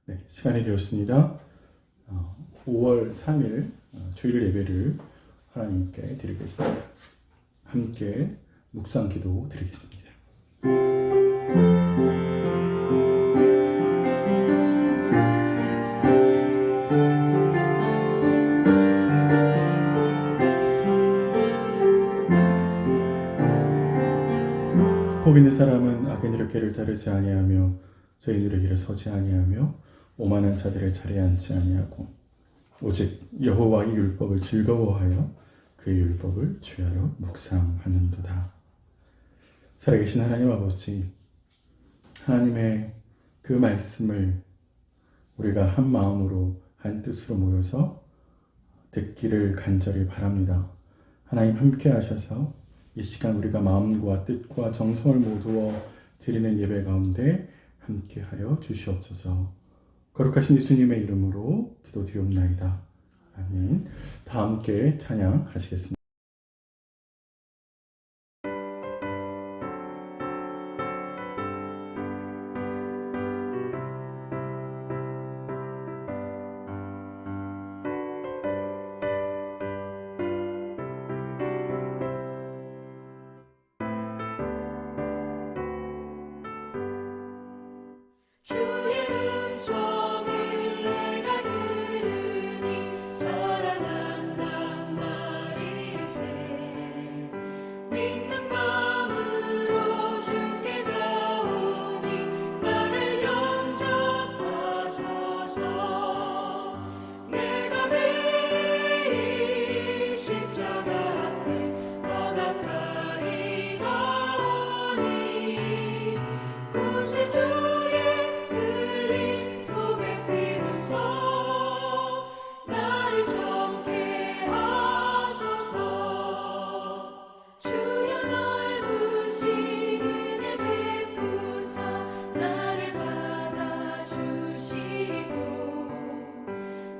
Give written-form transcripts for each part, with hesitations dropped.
네, 시간이 되었습니다. 5월 3일 주일 예배를 하나님께 드리겠습니다. 함께 묵상 기도 드리겠습니다. 복 있는 사람은 악인 이의 길을 따르지 아니하며 죄인들의 길에 서지 아니하며 오만한 자들의 자리에 앉지 아니하고 오직 여호와의 율법을 즐거워하여 그의 율법을 주야로 묵상하는도다. 살아계신 하나님 아버지, 하나님의 그 말씀을 우리가 한 마음으로 한 뜻으로 모여서 듣기를 간절히 바랍니다. 하나님 함께 하셔서 이 시간 우리가 마음과 뜻과 정성을 모두어 드리는 예배 가운데 함께하여 주시옵소서. 거룩하신 예수님의 이름으로 기도드리옵나이다. 아멘. 다 함께 찬양하시겠습니다. 주의 음성을 내가 들으니 사랑한단 말일세. 믿는 마음으로 주께 가오니 나를 영접하소서. 내가 매일 십자가 앞에 더 가까이 가오니 구세주 나를 정케 하소서. 주여 넓으신 은혜 베푸사 나를 받아주시고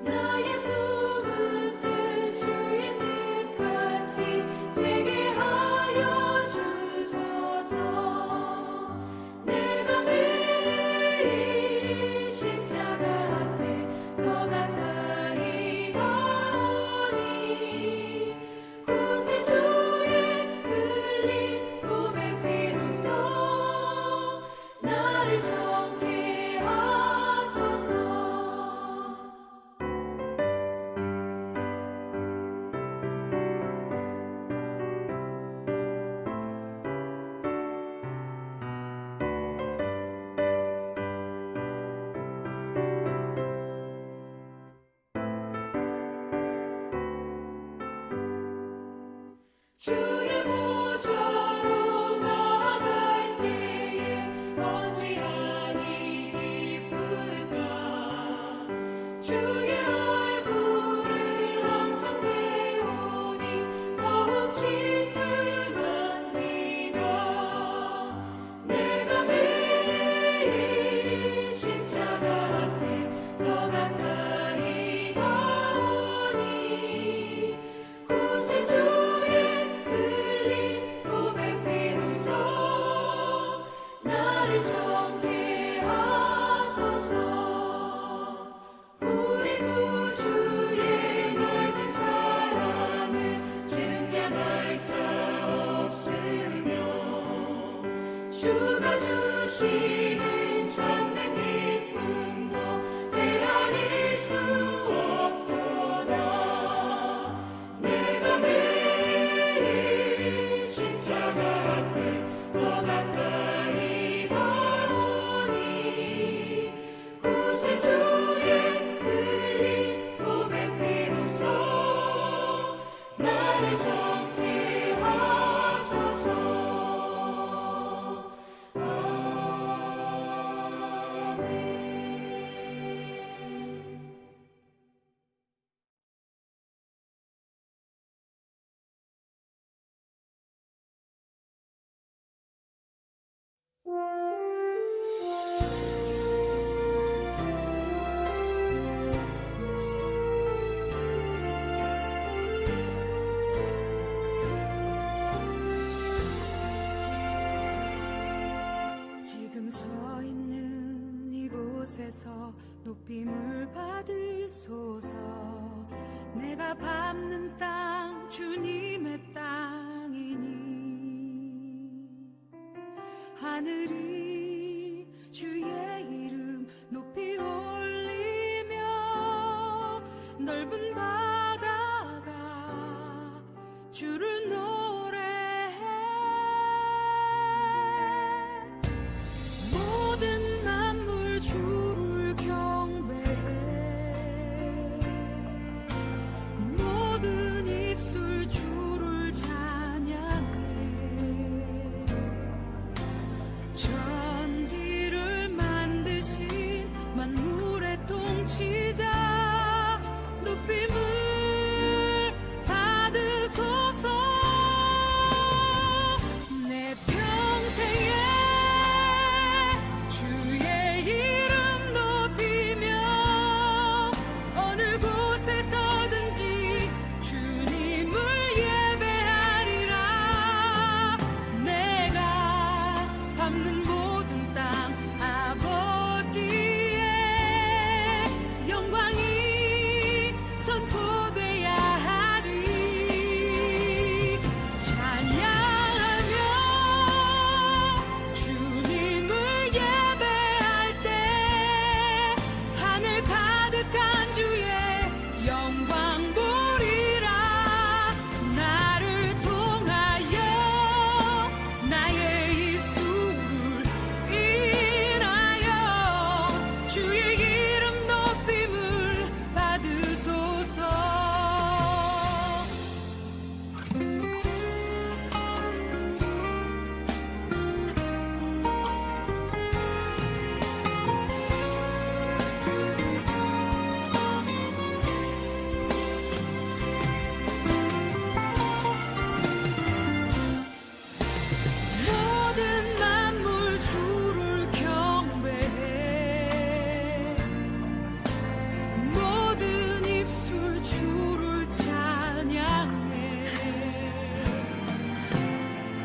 나의 품은 뜻 주의 뜻같이 되게 하여 주소서. 내가 매일 십자가 앞에 더 가까이 가오니 구세주의 흘린 몸의 피로써 나를 정케 하소서. 주의 보좌로 나아갈 때에 어찌하니 기쁠까. 주의 얼굴을 항상 배우니 더욱 진득합니다. 내가 매일 십자가 앞에 더 가까이 가오니 구세주의 곳에서 높임을 받으소서. 내가 밟는 땅 주님의 땅이니 하늘이 주의 이름 높이 올리며 넓은 바다가 주를 노래해. 모든 만물 주를 경배해. 모든 입술 주를 찬양해. 천지를 만드신 만물의 통치자 높임을 받으소서. 내 평생에 주의 이름 높이며 어느 곳에서든지 주님을 예배하리라. 내가 밟는 모든 땅 아버지의 영광이 선포돼야 하리. 찬양하며 주님을 예배할 때 하늘 가득한 주의 영광 보리라. 나를 통하여 나의 입술을 인하여 주의 이름 높임을 받으소서. 모든 만물 주를 경배해. 모든 입술 주를 찬양해.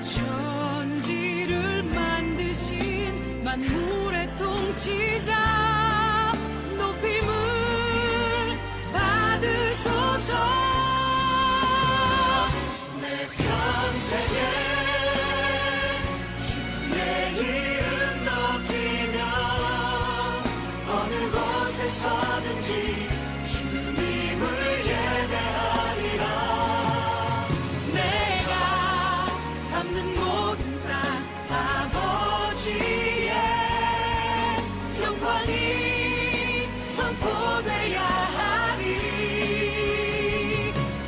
천지를 만드신 만물의 통치자 높임을 받으소서. 내 평생에 주의 이름 높이며 어느 곳에서든지 주님을 예배하리라. 내가 밟는 모든 땅 아버지의 영광이 선포돼야 하리.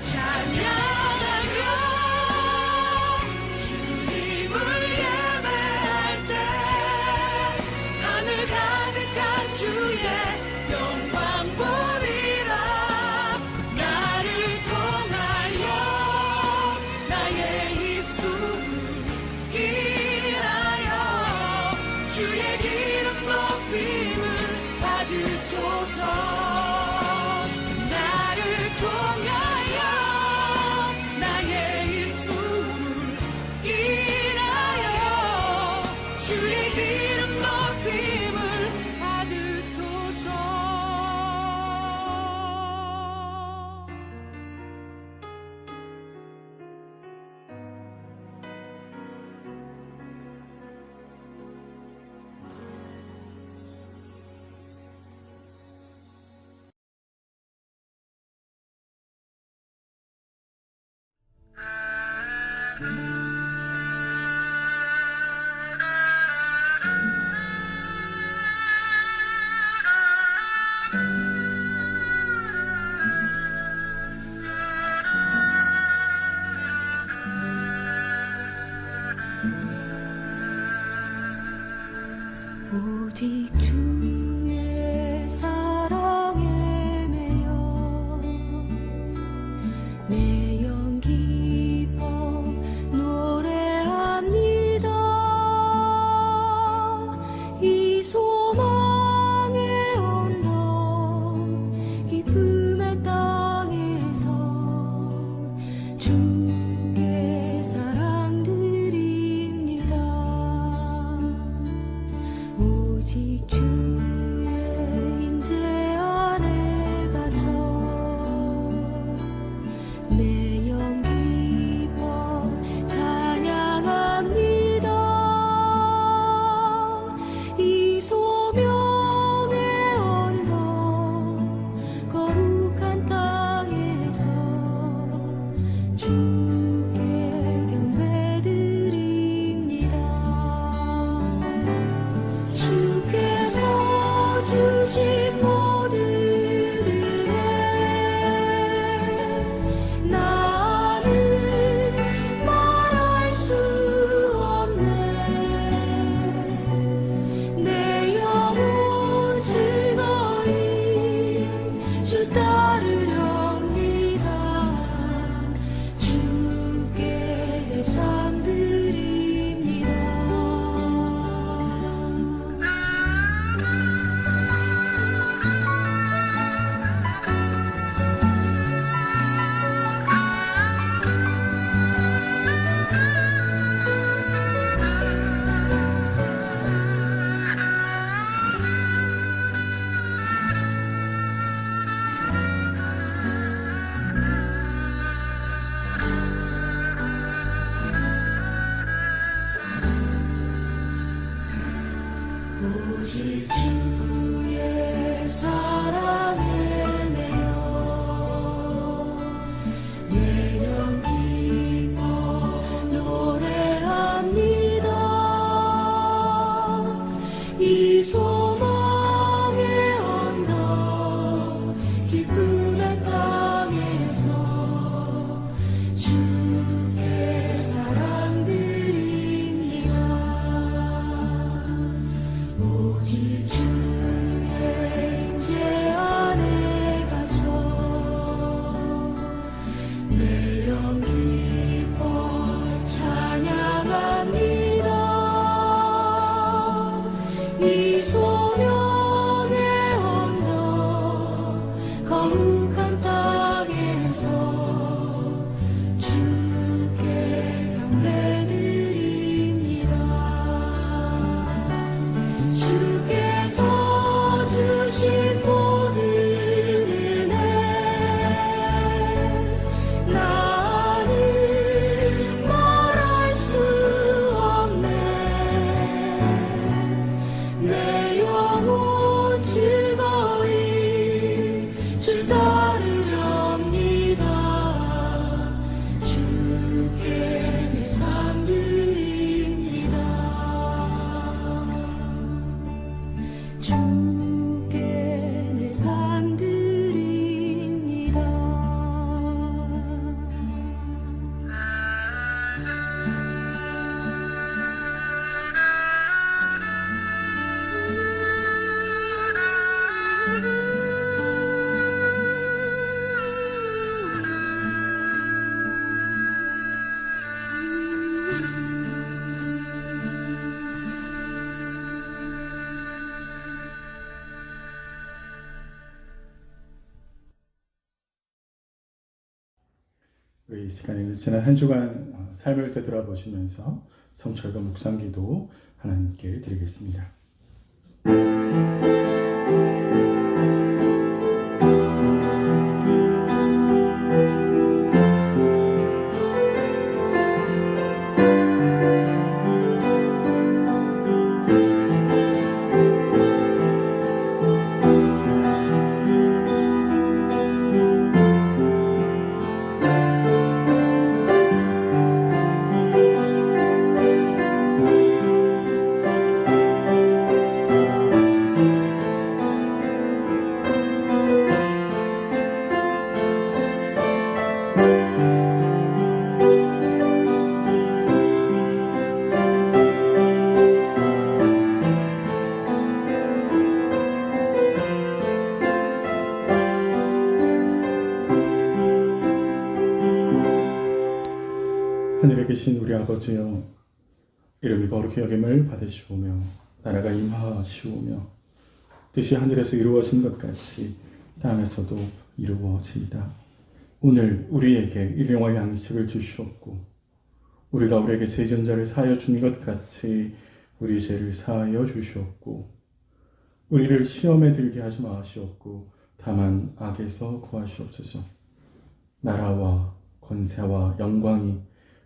찬양하며 주님을 예배할 때 하늘 가득한 주의 영광 보리라. 나를 통하여 나의 입술을 인하여 주의 이름 높임을 받으소서. 나를 통하여 나의 입술을 인하여 주의 이름 높임을 받으소서. 오직 주의 사랑에 매여 내 영 기뻐 우리 이 시간에는 지난 한 주간 삶을 되돌아보시면서 성철과 묵상기도 하나님께 드리겠습니다. 하늘에 계신 우리 아버지여, 이름이 거룩히 여김을 받으시오며 나라가 임하시오며 뜻이 하늘에서 이루어진 것 같이 땅에서도 이루어지이다. 오늘 우리에게 일용할 양식을 주시옵고 우리가 우리에게 죄전자를 사하여 준 것 같이 우리 죄를 사하여 주시옵고 우리를 시험에 들게 하지 마시옵고 다만 악에서 구하시옵소서. 나라와 권세와 영광이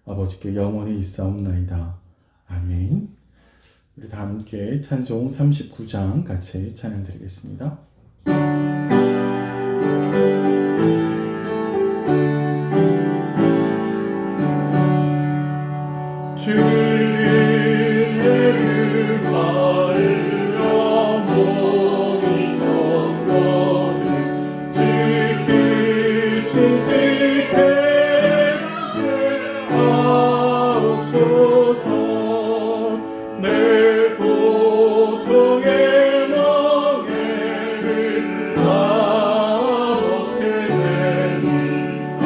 아버지께 영원히 있사옵나이다. 아멘. 우리 다 함께 찬송 39장 같이 찬양 드리겠습니다. 주를 바르려 몸이 성거든 주 크신 뜻에 하옵소서. 내 고통의 멍에를 아롭게 되니 날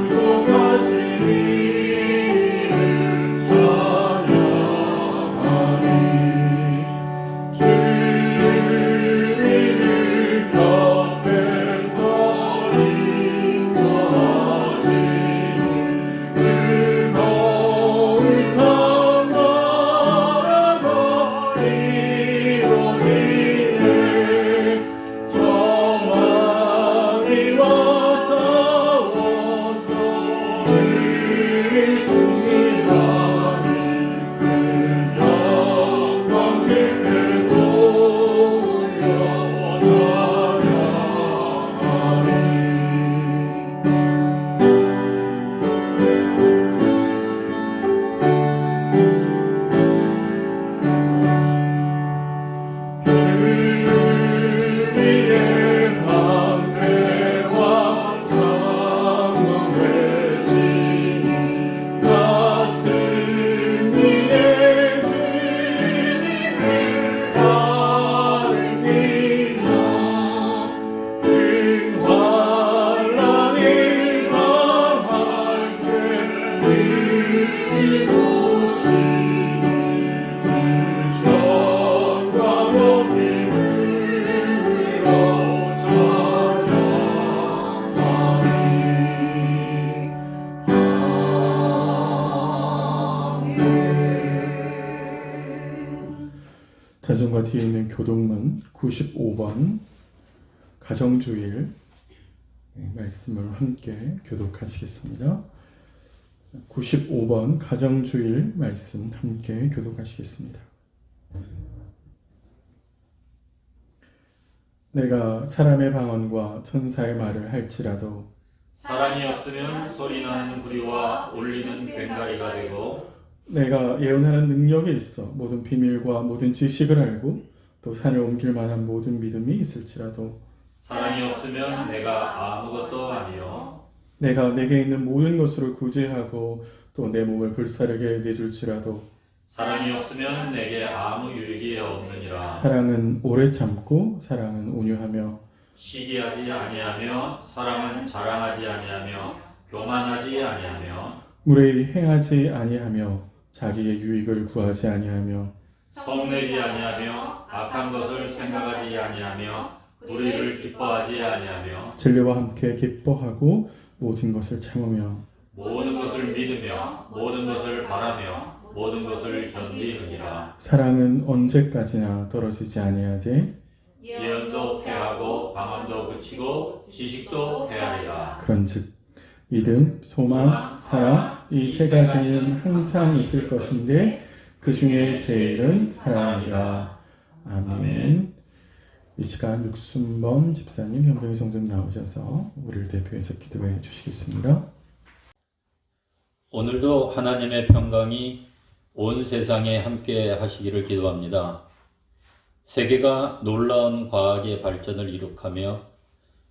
구속하시니 찬양하리. 주를 곁에서 인도하시니 거룩한 나라가 이루어지네. 정왕이와 싸워서 늘 승리하니 그 영광 주께 돌려 찬양하리. 주위의 방패와 창문 되시니 나 승리의 주님을 따릅니다. 큰 환난을 당할 때 이루시니 승천과 높이 불러 찬양하리. 찬송가 뒤에 있는 교동문 95번 가정주일 말씀을 함께 교독하시겠습니다. 95번 가정주일 말씀 함께 교독하시겠습니다. 내가 사람의 방언과 천사의 말을 할지라도 사랑이 없으면 소리나는 구리와 울리는 괭가리가 되고 내가 예언하는 능력이 있어 모든 비밀과 모든 지식을 알고 또 산을 옮길 만한 모든 믿음이 있을지라도 사랑이 없으면 내가 아무것도 아니요 내가 내게 있는 모든 것으로 구제하고 또 내 몸을 불사르게 내줄지라도 사랑이 없으면 내게 아무 유익이 없느니라. 사랑은 오래 참고 사랑은 온유하며 시기하지 아니하며 사랑은 자랑하지 아니하며 교만하지 아니하며 무례히 행하지 아니하며 자기의 유익을 구하지 아니하며 성내지 아니하며 악한 것을 생각하지 아니하며 불의를 기뻐하지 아니하며 진리와 함께 기뻐하고 모든 것을 참으며 모든 것을 믿으며 모든 것을 바라며 모든 것을 견디느니라. 사랑은 언제까지나 떨어지지 아니하되 예언도 패하고 방언도 그치고 지식도 헤아리라. 그런즉 믿음, 소망, 사랑 이 세 가지는 항상 있을 것인데 그 중에 제일은 사랑이라. 아멘. 이 시간 육순범 집사님, 현병희 성도님 나오셔서 우리를 대표해서 기도해 주시겠습니다. 오늘도 하나님의 평강이 온 세상에 함께 하시기를 기도합니다. 세계가 놀라운 과학의 발전을 이룩하며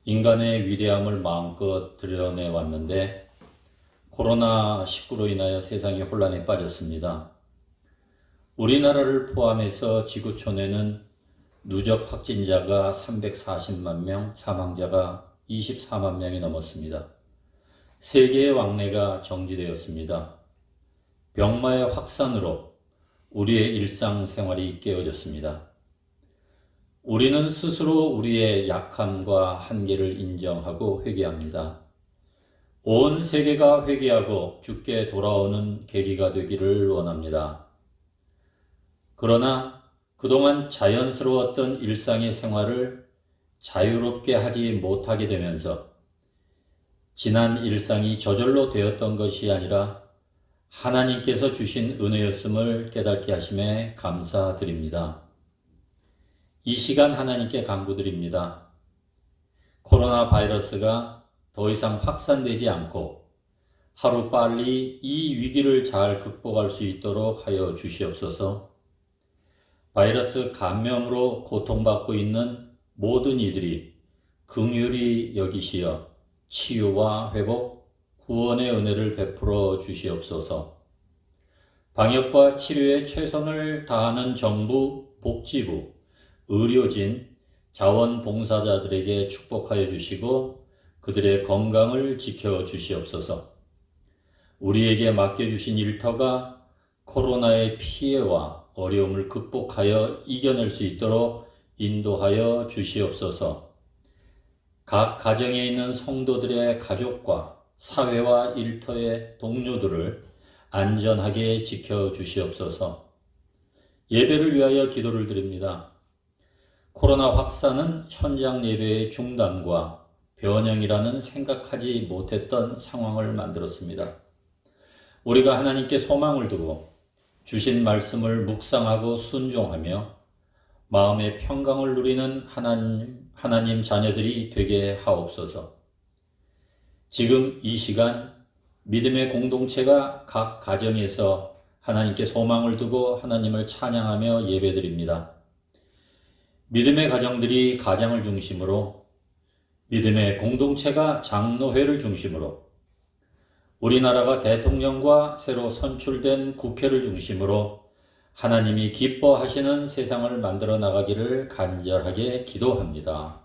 인간의 위대함을 마음껏 드러내 왔는데 코로나19로 인하여 세상이 혼란에 빠졌습니다. 우리나라를 포함해서 지구촌에는 누적 확진자가 340만 명, 사망자가 24만 명이 넘었습니다. 세계의 왕래가 정지되었습니다. 병마의 확산으로 우리의 일상생활이 깨어졌습니다. 우리는 스스로 우리의 약함과 한계를 인정하고 회개합니다. 온 세계가 회개하고 주께 돌아오는 계기가 되기를 원합니다. 그러나 그동안 자연스러웠던 일상의 생활을 자유롭게 하지 못하게 되면서 지난 일상이 저절로 되었던 것이 아니라 하나님께서 주신 은혜였음을 깨닫게 하심에 감사드립니다. 이 시간 하나님께 간구드립니다. 코로나 바이러스가 더 이상 확산되지 않고 하루빨리 이 위기를 잘 극복할 수 있도록 하여 주시옵소서. 바이러스 감염으로 고통받고 있는 모든 이들이 긍휼히 여기시어 치유와 회복, 구원의 은혜를 베풀어 주시옵소서. 방역과 치료에 최선을 다하는 정부, 복지부, 의료진, 자원봉사자들에게 축복하여 주시고 그들의 건강을 지켜 주시옵소서. 우리에게 맡겨주신 일터가 코로나의 피해와 어려움을 극복하여 이겨낼 수 있도록 인도하여 주시옵소서. 각 가정에 있는 성도들의 가족과 사회와 일터의 동료들을 안전하게 지켜 주시옵소서. 예배를 위하여 기도를 드립니다. 코로나 확산은 현장 예배의 중단과 변형이라는 생각하지 못했던 상황을 만들었습니다. 우리가 하나님께 소망을 두고 주신 말씀을 묵상하고 순종하며 마음의 평강을 누리는 하나님 자녀들이 되게 하옵소서. 지금 이 시간 믿음의 공동체가 각 가정에서 하나님께 소망을 두고 하나님을 찬양하며 예배드립니다. 믿음의 가정들이 가장을 중심으로, 믿음의 공동체가 장로회를 중심으로, 우리나라가 대통령과 새로 선출된 국회를 중심으로 하나님이 기뻐하시는 세상을 만들어 나가기를 간절하게 기도합니다.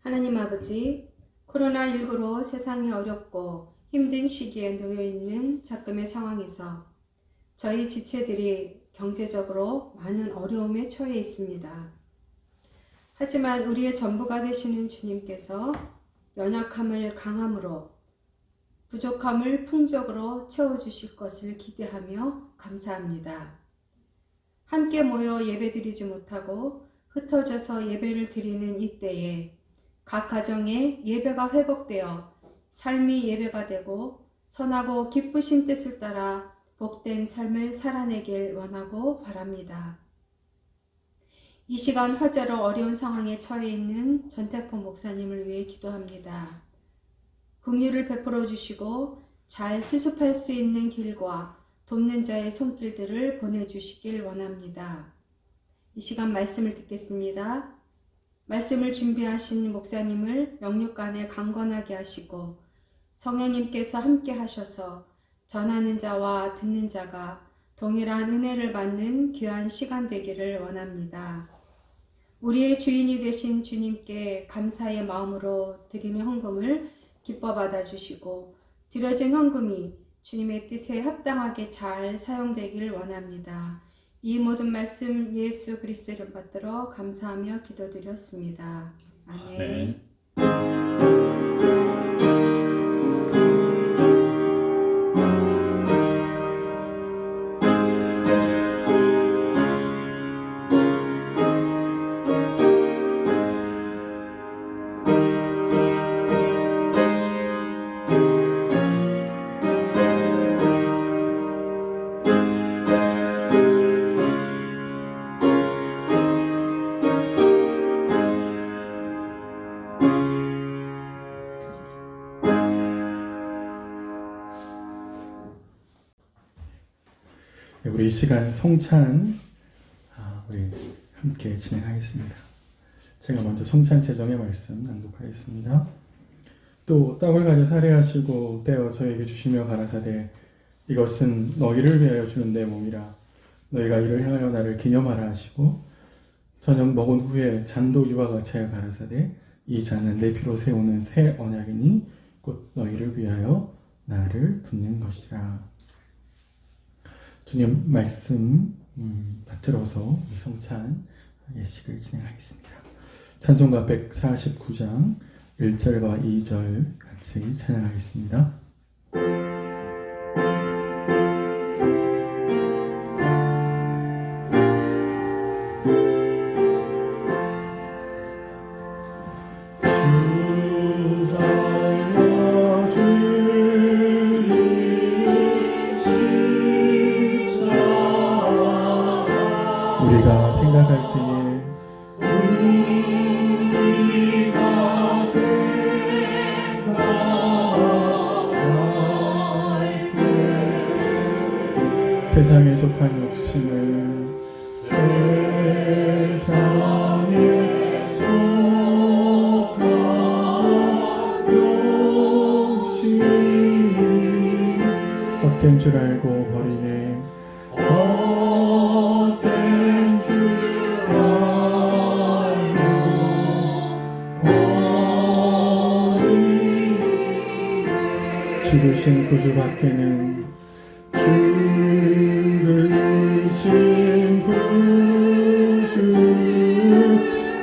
하나님 아버지, 코로나19로 세상이 어렵고 힘든 시기에 놓여있는 작금의 상황에서 저희 지체들이 경제적으로 많은 어려움에 처해 있습니다. 하지만 우리의 전부가 되시는 주님께서 연약함을 강함으로 부족함을 풍족으로 채워주실 것을 기대하며 감사합니다. 함께 모여 예배드리지 못하고 흩어져서 예배를 드리는 이때에 각 가정에 예배가 회복되어 삶이 예배가 되고 선하고 기쁘신 뜻을 따라 복된 삶을 살아내길 원하고 바랍니다. 이 시간 화재로 어려운 상황에 처해 있는 전태포 목사님을 위해 기도합니다. 긍휼을 베풀어 주시고 잘 수습할 수 있는 길과 돕는 자의 손길들을 보내주시길 원합니다. 이 시간 말씀을 듣겠습니다. 말씀을 준비하신 목사님을 영육간에 강건하게 하시고 성령님께서 함께 하셔서 전하는 자와 듣는 자가 동일한 은혜를 받는 귀한 시간 되기를 원합니다. 우리의 주인이 되신 주님께 감사의 마음으로 드리는 헌금을 기뻐 받아주시고 드려진 헌금이 주님의 뜻에 합당하게 잘 사용되기를 원합니다. 이 모든 말씀 예수 그리스도 이름 받들어 감사하며 기도드렸습니다. 아멘. 아멘. 우리 이 시간 성찬 우리 함께 진행하겠습니다. 제가 먼저 성찬 제정의 말씀 낭독하겠습니다. 또 떡을 가져 살해하시고 떼어 저에게 주시며 가라사대 이것은 너희를 위하여 주는 내 몸이라 너희가 이를 향하여 나를 기념하라 하시고 저녁 먹은 후에 잔도 이와 같이 하여 가라사대 이 잔은 내 피로 세우는 새 언약이니 곧 너희를 위하여 나를 붓는 것이라. 주님 말씀 받들어서 성찬 예식을 진행하겠습니다. 찬송가 149장 1절과 2절 같이 찬양하겠습니다. 우리가 생각할 때에 세상에 속한 욕심을 세상에 속한 욕심 헛된 줄 알고 버리네 헛된 줄 알고 버리네 죽으신 구주 밖에는 죽으신 구주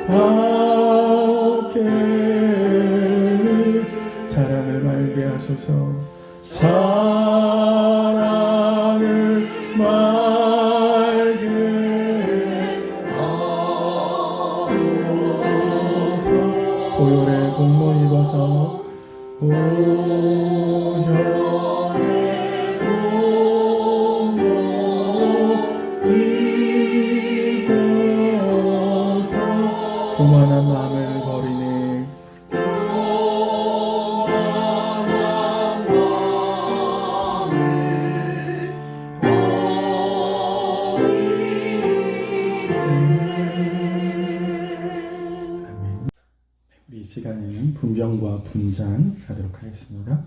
밖에 자랑을 말게 하소서 자랑을 말게 하소서 보혈의 공로 입어서 교만한 마음을 버리네 아멘. 우리 이 시간에는 분병과 분잔 하도록 하겠습니다.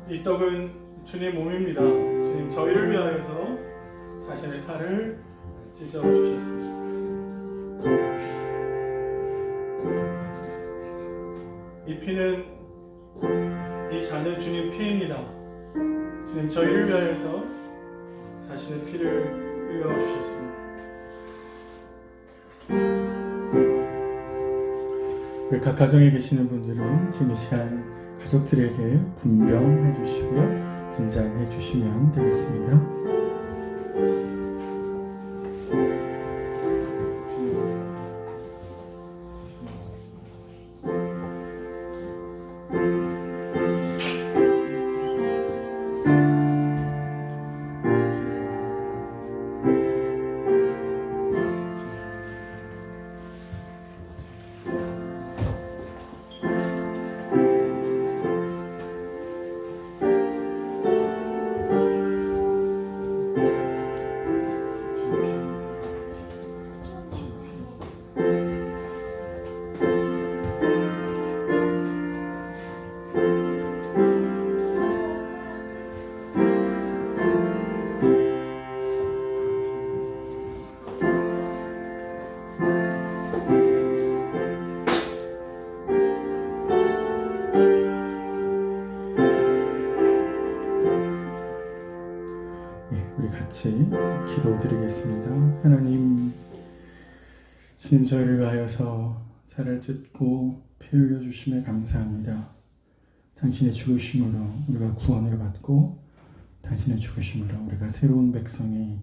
이 떡은 주님 몸입니다. 주님 저희를 위하여서 자신의 살을 찢어 주셨습니다. 이 피는 이 잔은 주님 피입니다. 주님 저희를 위하여서 자신의 피를 흘려 주셨습니다. 우리 각 가정에 계시는 분들은 지금 이 시간 가족들에게 분병해 주시고요. 분잔해 주시면 되겠습니다. 우리 같이 기도드리겠습니다. 하나님, 주님 저희를 위하여서 살을 찢고 피 흘려 주심에 감사합니다. 당신의 죽으심으로 우리가 구원을 받고 당신의 죽으심으로 우리가 새로운 백성이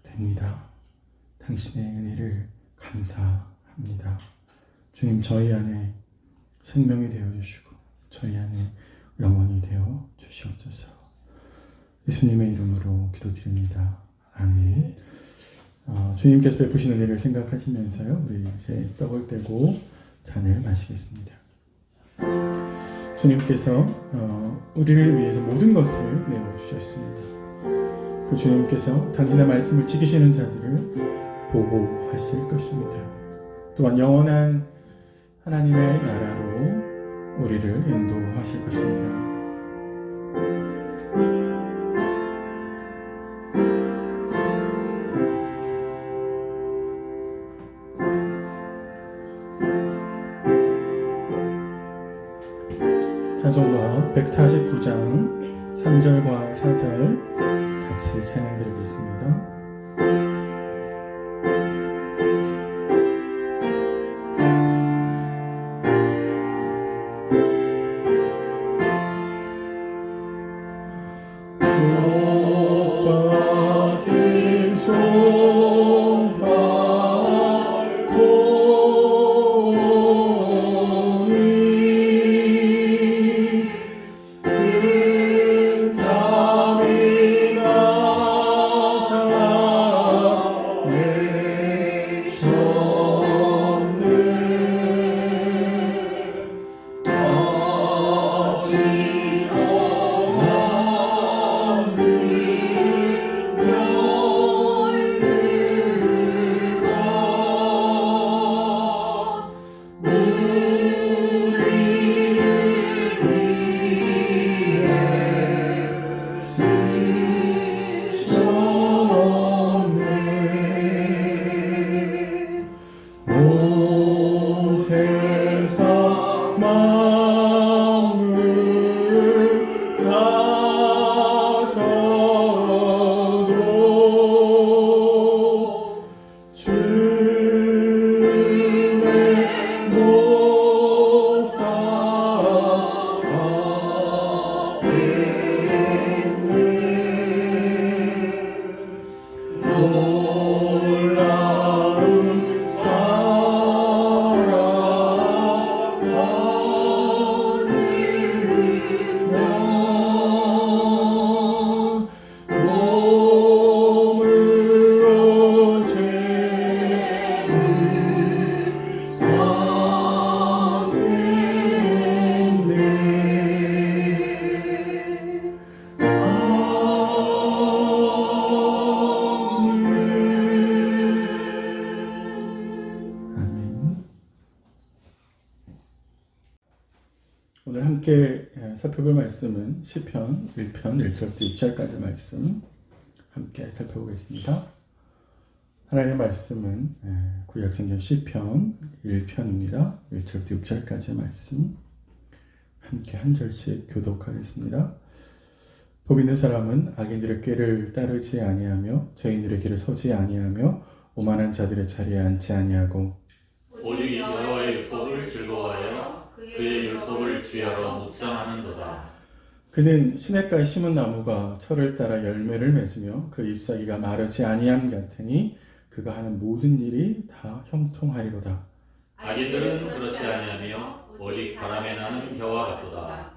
됩니다. 당신의 은혜를 감사합니다. 주님 저희 안에 생명이 되어 주시고 저희 안에 영원히 되어 주시옵소서. 예수님의 이름으로 기도드립니다. 아멘. 주님께서 베푸시는 일을 생각하시면서요, 우리 이제 떡을 떼고 잔을 마시겠습니다. 주님께서 우리를 위해서 모든 것을 내어주셨습니다. 그 주님께서 당신의 말씀을 지키시는 자들을 보호하실 것입니다. 또한 영원한 하나님의 나라로 우리를 인도하실 것입니다. 자전과 149장 3절과 4절 같이 찬양드리고 있습니다. 오늘 함께 살펴볼 말씀은 시편 1편 1절부터 6절까지 말씀 함께 살펴보겠습니다. 하나님의 말씀은 구약성경 시편 1편입니다. 1절부터 6절까지 말씀 함께 한 절씩 교독하겠습니다. 복 있는 사람은 악인들의 꾀를 따르지 아니하며 죄인들의 길을 서지 아니하며 오만한 자들의 자리에 앉지 아니하고 오직 여호와의 율법을 즐거워하여 그의 율법을 주야로 묵상하는도다. 그는 시냇가에 심은 나무가 철을 따라 열매를 맺으며 그 잎사귀가 마르지 아니함 같으니 그가 하는 모든 일이 다 형통하리로다. 악인들은 그렇지 아니하며 오직 바람에 나는 겨와 같도다.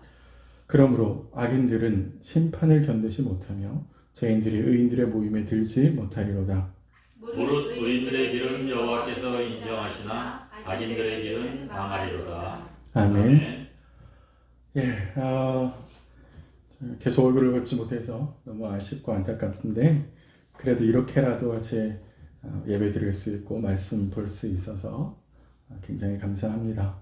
그러므로 악인들은 심판을 견디지 못하며 죄인들이 의인들의 모임에 들지 못하리로다. 무릇 의인들의 길은 여호와께서 인정하시나 악인들의 길은 망하리로다. 아멘. 계속 얼굴을 뵙지 못해서 너무 아쉽고 안타깝던데 그래도 이렇게라도 같이 예배 드릴 수 있고 말씀 볼 수 있어서 굉장히 감사합니다.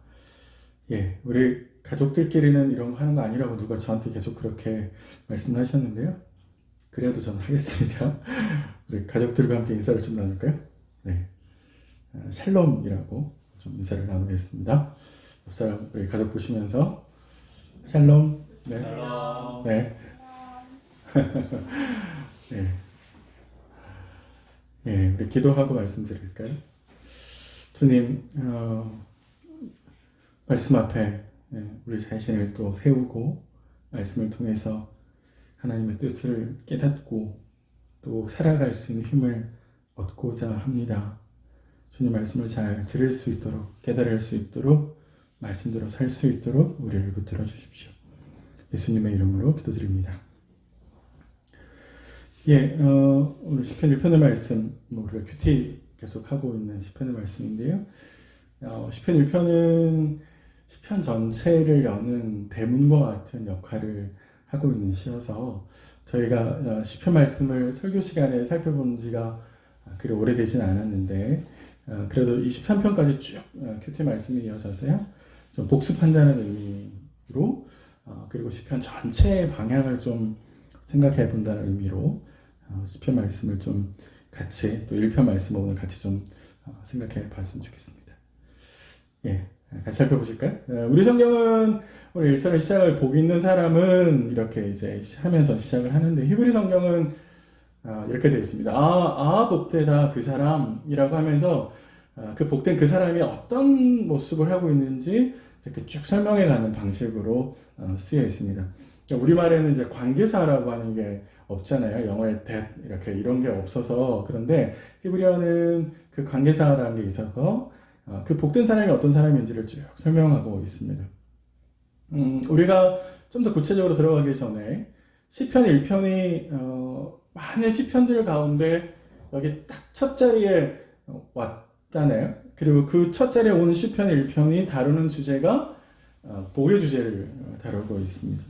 우리 가족들끼리는 이런 거 하는 거 아니라고 누가 저한테 계속 그렇게 말씀하셨는데요. 그래도 저는 하겠습니다. 우리 가족들과 함께 인사를 좀 나눌까요? 샬롬이라고 좀 인사를 나누겠습니다. 옆 사람 우리 가족 보시면서 샬롬. 샬롬. 우리 기도하고 말씀드릴까요? 주님, 말씀 앞에 우리 자신을 또 세우고 말씀을 통해서 하나님의 뜻을 깨닫고 또 살아갈 수 있는 힘을 얻고자 합니다. 주님 말씀을 잘 들을 수 있도록 깨달을 수 있도록 말씀대로 살 수 있도록 우리를 붙들어 주십시오. 예수님의 이름으로 기도드립니다. 오늘 시편 1편의 말씀, 우리가 큐티 계속 하고 있는 시편의 말씀인데요. 시편 1편은 시편 전체를 여는 대문과 같은 역할을 하고 있는 시여서 저희가 시편 말씀을 설교 시간에 살펴본 지가 그리 오래되진 않았는데 그래도 23편까지 쭉 큐티 말씀이 이어져서요. 좀 복습한다는 의미로 그리고 시편 전체의 방향을 좀 생각해 본다는 의미로 시편 말씀을 좀 같이 또 1편 말씀을 오늘 같이 좀 생각해 봤으면 좋겠습니다. 예, 같이 살펴보실까요? 우리 성경은 오늘 1절의 시작을 복 있는 사람은 이렇게 이제 하면서 시작을 하는데 히브리 성경은 이렇게 되어 있습니다. 복되다 그 사람이라고 하면서 그 복된 그 사람이 어떤 모습을 하고 있는지 이렇게 쭉 설명해 가는 방식으로 쓰여 있습니다. 우리말에는 이제 관계사라고 하는 게 없잖아요. 영어에 that 이렇게 이런 게 없어서 그런데 히브리어는 그 관계사라는 게 있어서 그 복된 사람이 어떤 사람인지를 쭉 설명하고 있습니다. 우리가 좀 더 구체적으로 들어가기 전에 시편 1편이 많은 시편들 가운데 여기 딱 첫 자리에 왔잖아요. 그리고 그 첫 자리에 온 시편 1편이 다루는 주제가 복의 주제를 다루고 있습니다.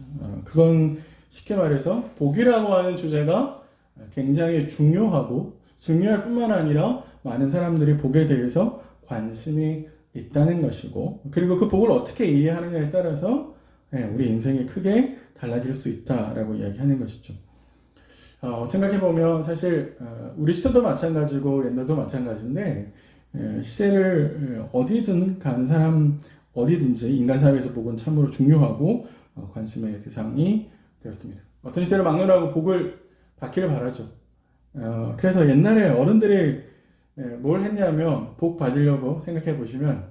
그건 쉽게 말해서 복이라고 하는 주제가 굉장히 중요할 뿐만 아니라 많은 사람들이 복에 대해서 관심이 있다는 것이고 그리고 그 복을 어떻게 이해하느냐에 따라서 우리 인생이 크게 달라질 수 있다라고 이야기하는 것이죠. 생각해보면 사실 우리 시대도 마찬가지고 옛날도 마찬가지인데 시대를 어디든 가는 사람 어디든지 인간 사회에서 복은 참으로 중요하고 관심의 대상이 되었습니다. 어떤 시대를 막론하고 복을 받기를 바라죠. 그래서 옛날에 어른들이 뭘 했냐면 복 받으려고 생각해 보시면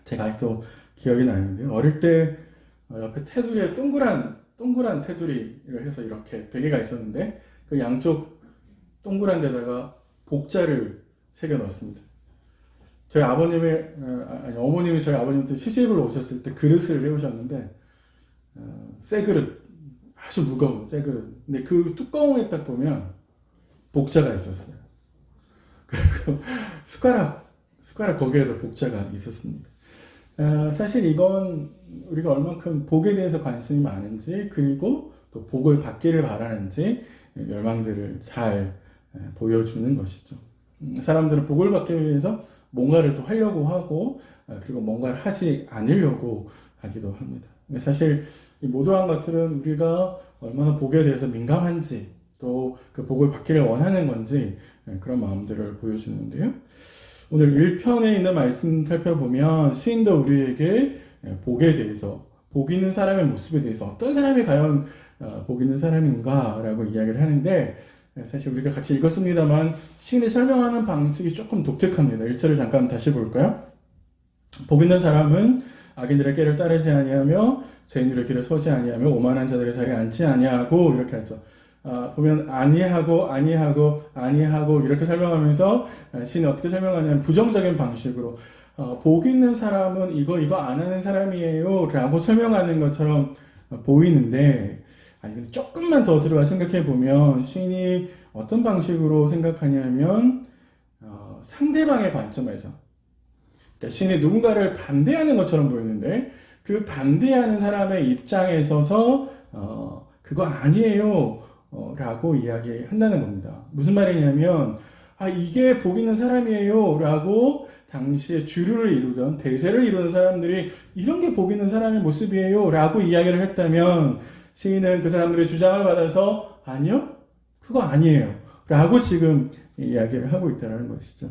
제가 아직도 기억이 나는데 어릴 때 옆에 테두리에 동그란 테두리를 해서 이렇게 베개가 있었는데 그 양쪽 동그란 데다가 복자를 새겨 넣었습니다. 저희 어머님이 저희 아버님한테 시집을 오셨을 때 그릇을 해오셨는데 새 그릇, 아주 무거운 새 그릇. 근데 그 뚜껑에 딱 보면 복자가 있었어요. 그리고 숟가락 거기에도 복자가 있었습니다. 사실 이건 우리가 얼만큼 복에 대해서 관심이 많은지 그리고 또 복을 받기를 바라는지 열망들을 잘 보여주는 것이죠. 사람들은 복을 받기 위해서 뭔가를 또 하려고 하고 그리고 뭔가를 하지 않으려고 하기도 합니다. 사실 이 모두한 것들은 우리가 얼마나 복에 대해서 민감한지 또 그 복을 받기를 원하는 건지 그런 마음들을 보여주는데요. 오늘 1편에 있는 말씀 살펴보면 시인도 우리에게 복에 대해서 복 있는 사람의 모습에 대해서 어떤 사람이 과연 복 있는 사람인가 라고 이야기를 하는데 사실 우리가 같이 읽었습니다만 시인이 설명하는 방식이 조금 독특합니다. 1절을 잠깐 다시 볼까요? 복 있는 사람은 악인들의 길을 따르지 아니하며 죄인들의 길을 서지 아니하며 오만한 자들의 자리에 앉지 아니하고 이렇게 하죠. 보면 아니하고 이렇게 설명하면서 시인이 어떻게 설명하냐면 부정적인 방식으로 복 있는 사람은 이거 안 하는 사람이에요 라고 설명하는 것처럼 보이는데 아니 조금만 더 들어가 생각해 보면 시인이 어떤 방식으로 생각하냐면 상대방의 관점에서 그러니까 시인이 누군가를 반대하는 것처럼 보이는데 그 반대하는 사람의 입장에 서서 그거 아니에요 라고 이야기한다는 겁니다. 무슨 말이냐면 이게 복 있는 사람이에요 라고 당시에 주류를 이루던 대세를 이루는 사람들이 이런 게 복 있는 사람의 모습이에요 라고 이야기를 했다면 시인은 그 사람들의 주장을 받아서 아니요 그거 아니에요 라고 지금 이야기를 하고 있다는 것이죠.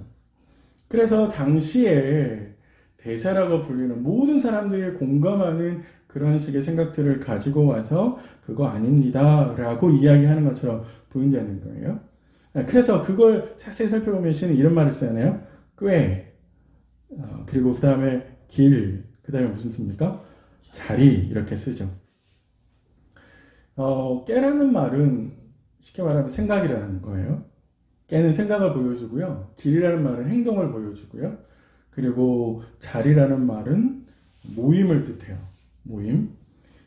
그래서 당시에 대세라고 불리는 모든 사람들이 공감하는 그런 식의 생각들을 가지고 와서 그거 아닙니다 라고 이야기하는 것처럼 보인다는 거예요. 그래서 그걸 자세히 살펴보면 시는 이런 말을 쓰잖아요. 꽤 그리고 그 다음에 길, 그 다음에 무슨 씁니까? 자리 이렇게 쓰죠. 깨라는 말은 쉽게 말하면 생각이라는 거예요. 깨는 생각을 보여주고요. 길이라는 말은 행동을 보여주고요. 그리고 자리라는 말은 모임을 뜻해요. 모임.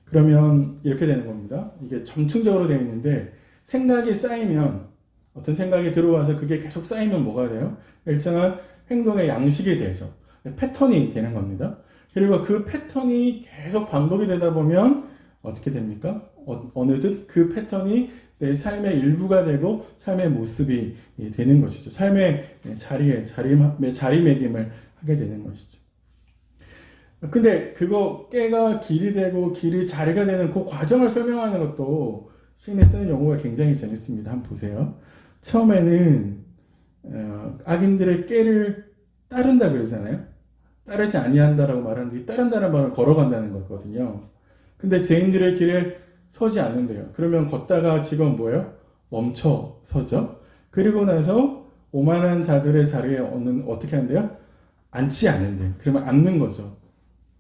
그러면 이렇게 되는 겁니다. 이게 점층적으로 되어 있는데 생각이 쌓이면, 어떤 생각이 들어와서 그게 계속 쌓이면 뭐가 돼요? 일정한 행동의 양식이 되죠. 패턴이 되는 겁니다. 그리고 그 패턴이 계속 반복이 되다 보면 어떻게 됩니까? 어느덧 그 패턴이 내 삶의 일부가 되고 삶의 모습이 되는 것이죠. 삶의 자리매김을 하게 되는 것이죠. 근데 그거 깨가 길이 되고 길이 자리가 되는 그 과정을 설명하는 것도 시인이 쓰는 용어가 굉장히 재밌습니다. 한번 보세요. 처음에는 악인들의 깨를 따른다 그러잖아요. 따르지 아니한다라고 말하는데 이 따른다는 말은 걸어간다는 거거든요. 근데 죄인들의 길에 서지 않는데요. 그러면 걷다가 지금 뭐예요? 멈춰 서죠. 그리고 나서 오만한 자들의 자리에 어떻게 한대요? 앉지 않는데요. 그러면 앉는 거죠.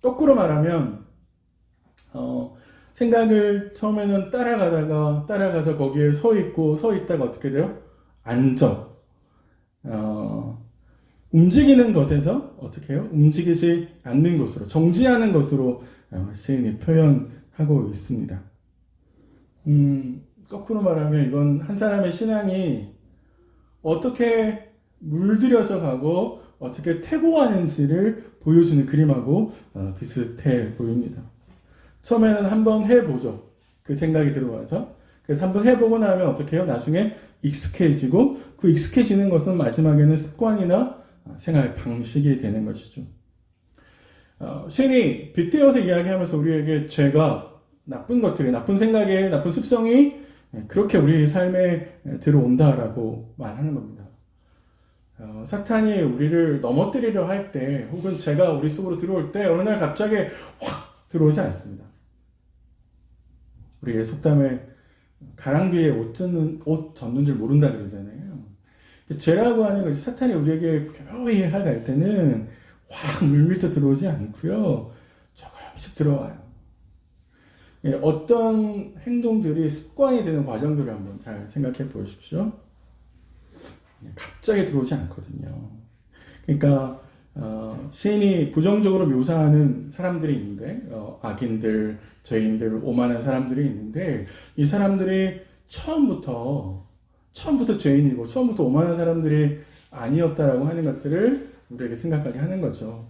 거꾸로 말하면 생각을 처음에는 따라가서 거기에 서 있다가 어떻게 돼요? 앉아. 움직이는 것에서 어떻게 해요? 움직이지 않는 것으로, 정지하는 것으로 시인이 표현하고 있습니다. 거꾸로 말하면 이건 한 사람의 신앙이 어떻게 물들여져 가고 어떻게 퇴보하는지를 보여주는 그림하고 비슷해 보입니다. 처음에는 한번 해보죠. 그 생각이 들어와서. 그래서 한번 해보고 나면 어떻게 해요? 나중에 익숙해지고 그 익숙해지는 것은 마지막에는 습관이나 생활 방식이 되는 것이죠. 시인이 빗대어서 이야기하면서 우리에게 죄가, 나쁜 것들이, 나쁜 생각에, 나쁜 습성이 그렇게 우리 삶에 들어온다라고 말하는 겁니다. 사탄이 우리를 넘어뜨리려 할 때, 혹은 죄가 우리 속으로 들어올 때 어느 날 갑자기 확 들어오지 않습니다. 우리의 속담에 가랑비에 옷 젖는 줄 모른다 그러잖아요. 죄라고 하는 것이 사탄이 우리에게 교묘히 할 때는 확 물밀듯 들어오지 않고요. 조금씩 들어와요. 어떤 행동들이 습관이 되는 과정들을 한번 잘 생각해 보십시오. 갑자기 들어오지 않거든요. 그러니까 시인이 부정적으로 묘사하는 사람들이 있는데 악인들, 죄인들, 오만한 사람들이 있는데 이 사람들이 처음부터 죄인이고 처음부터 오만한 사람들이 아니었다라고 하는 것들을 우리에게 생각하게 하는 거죠.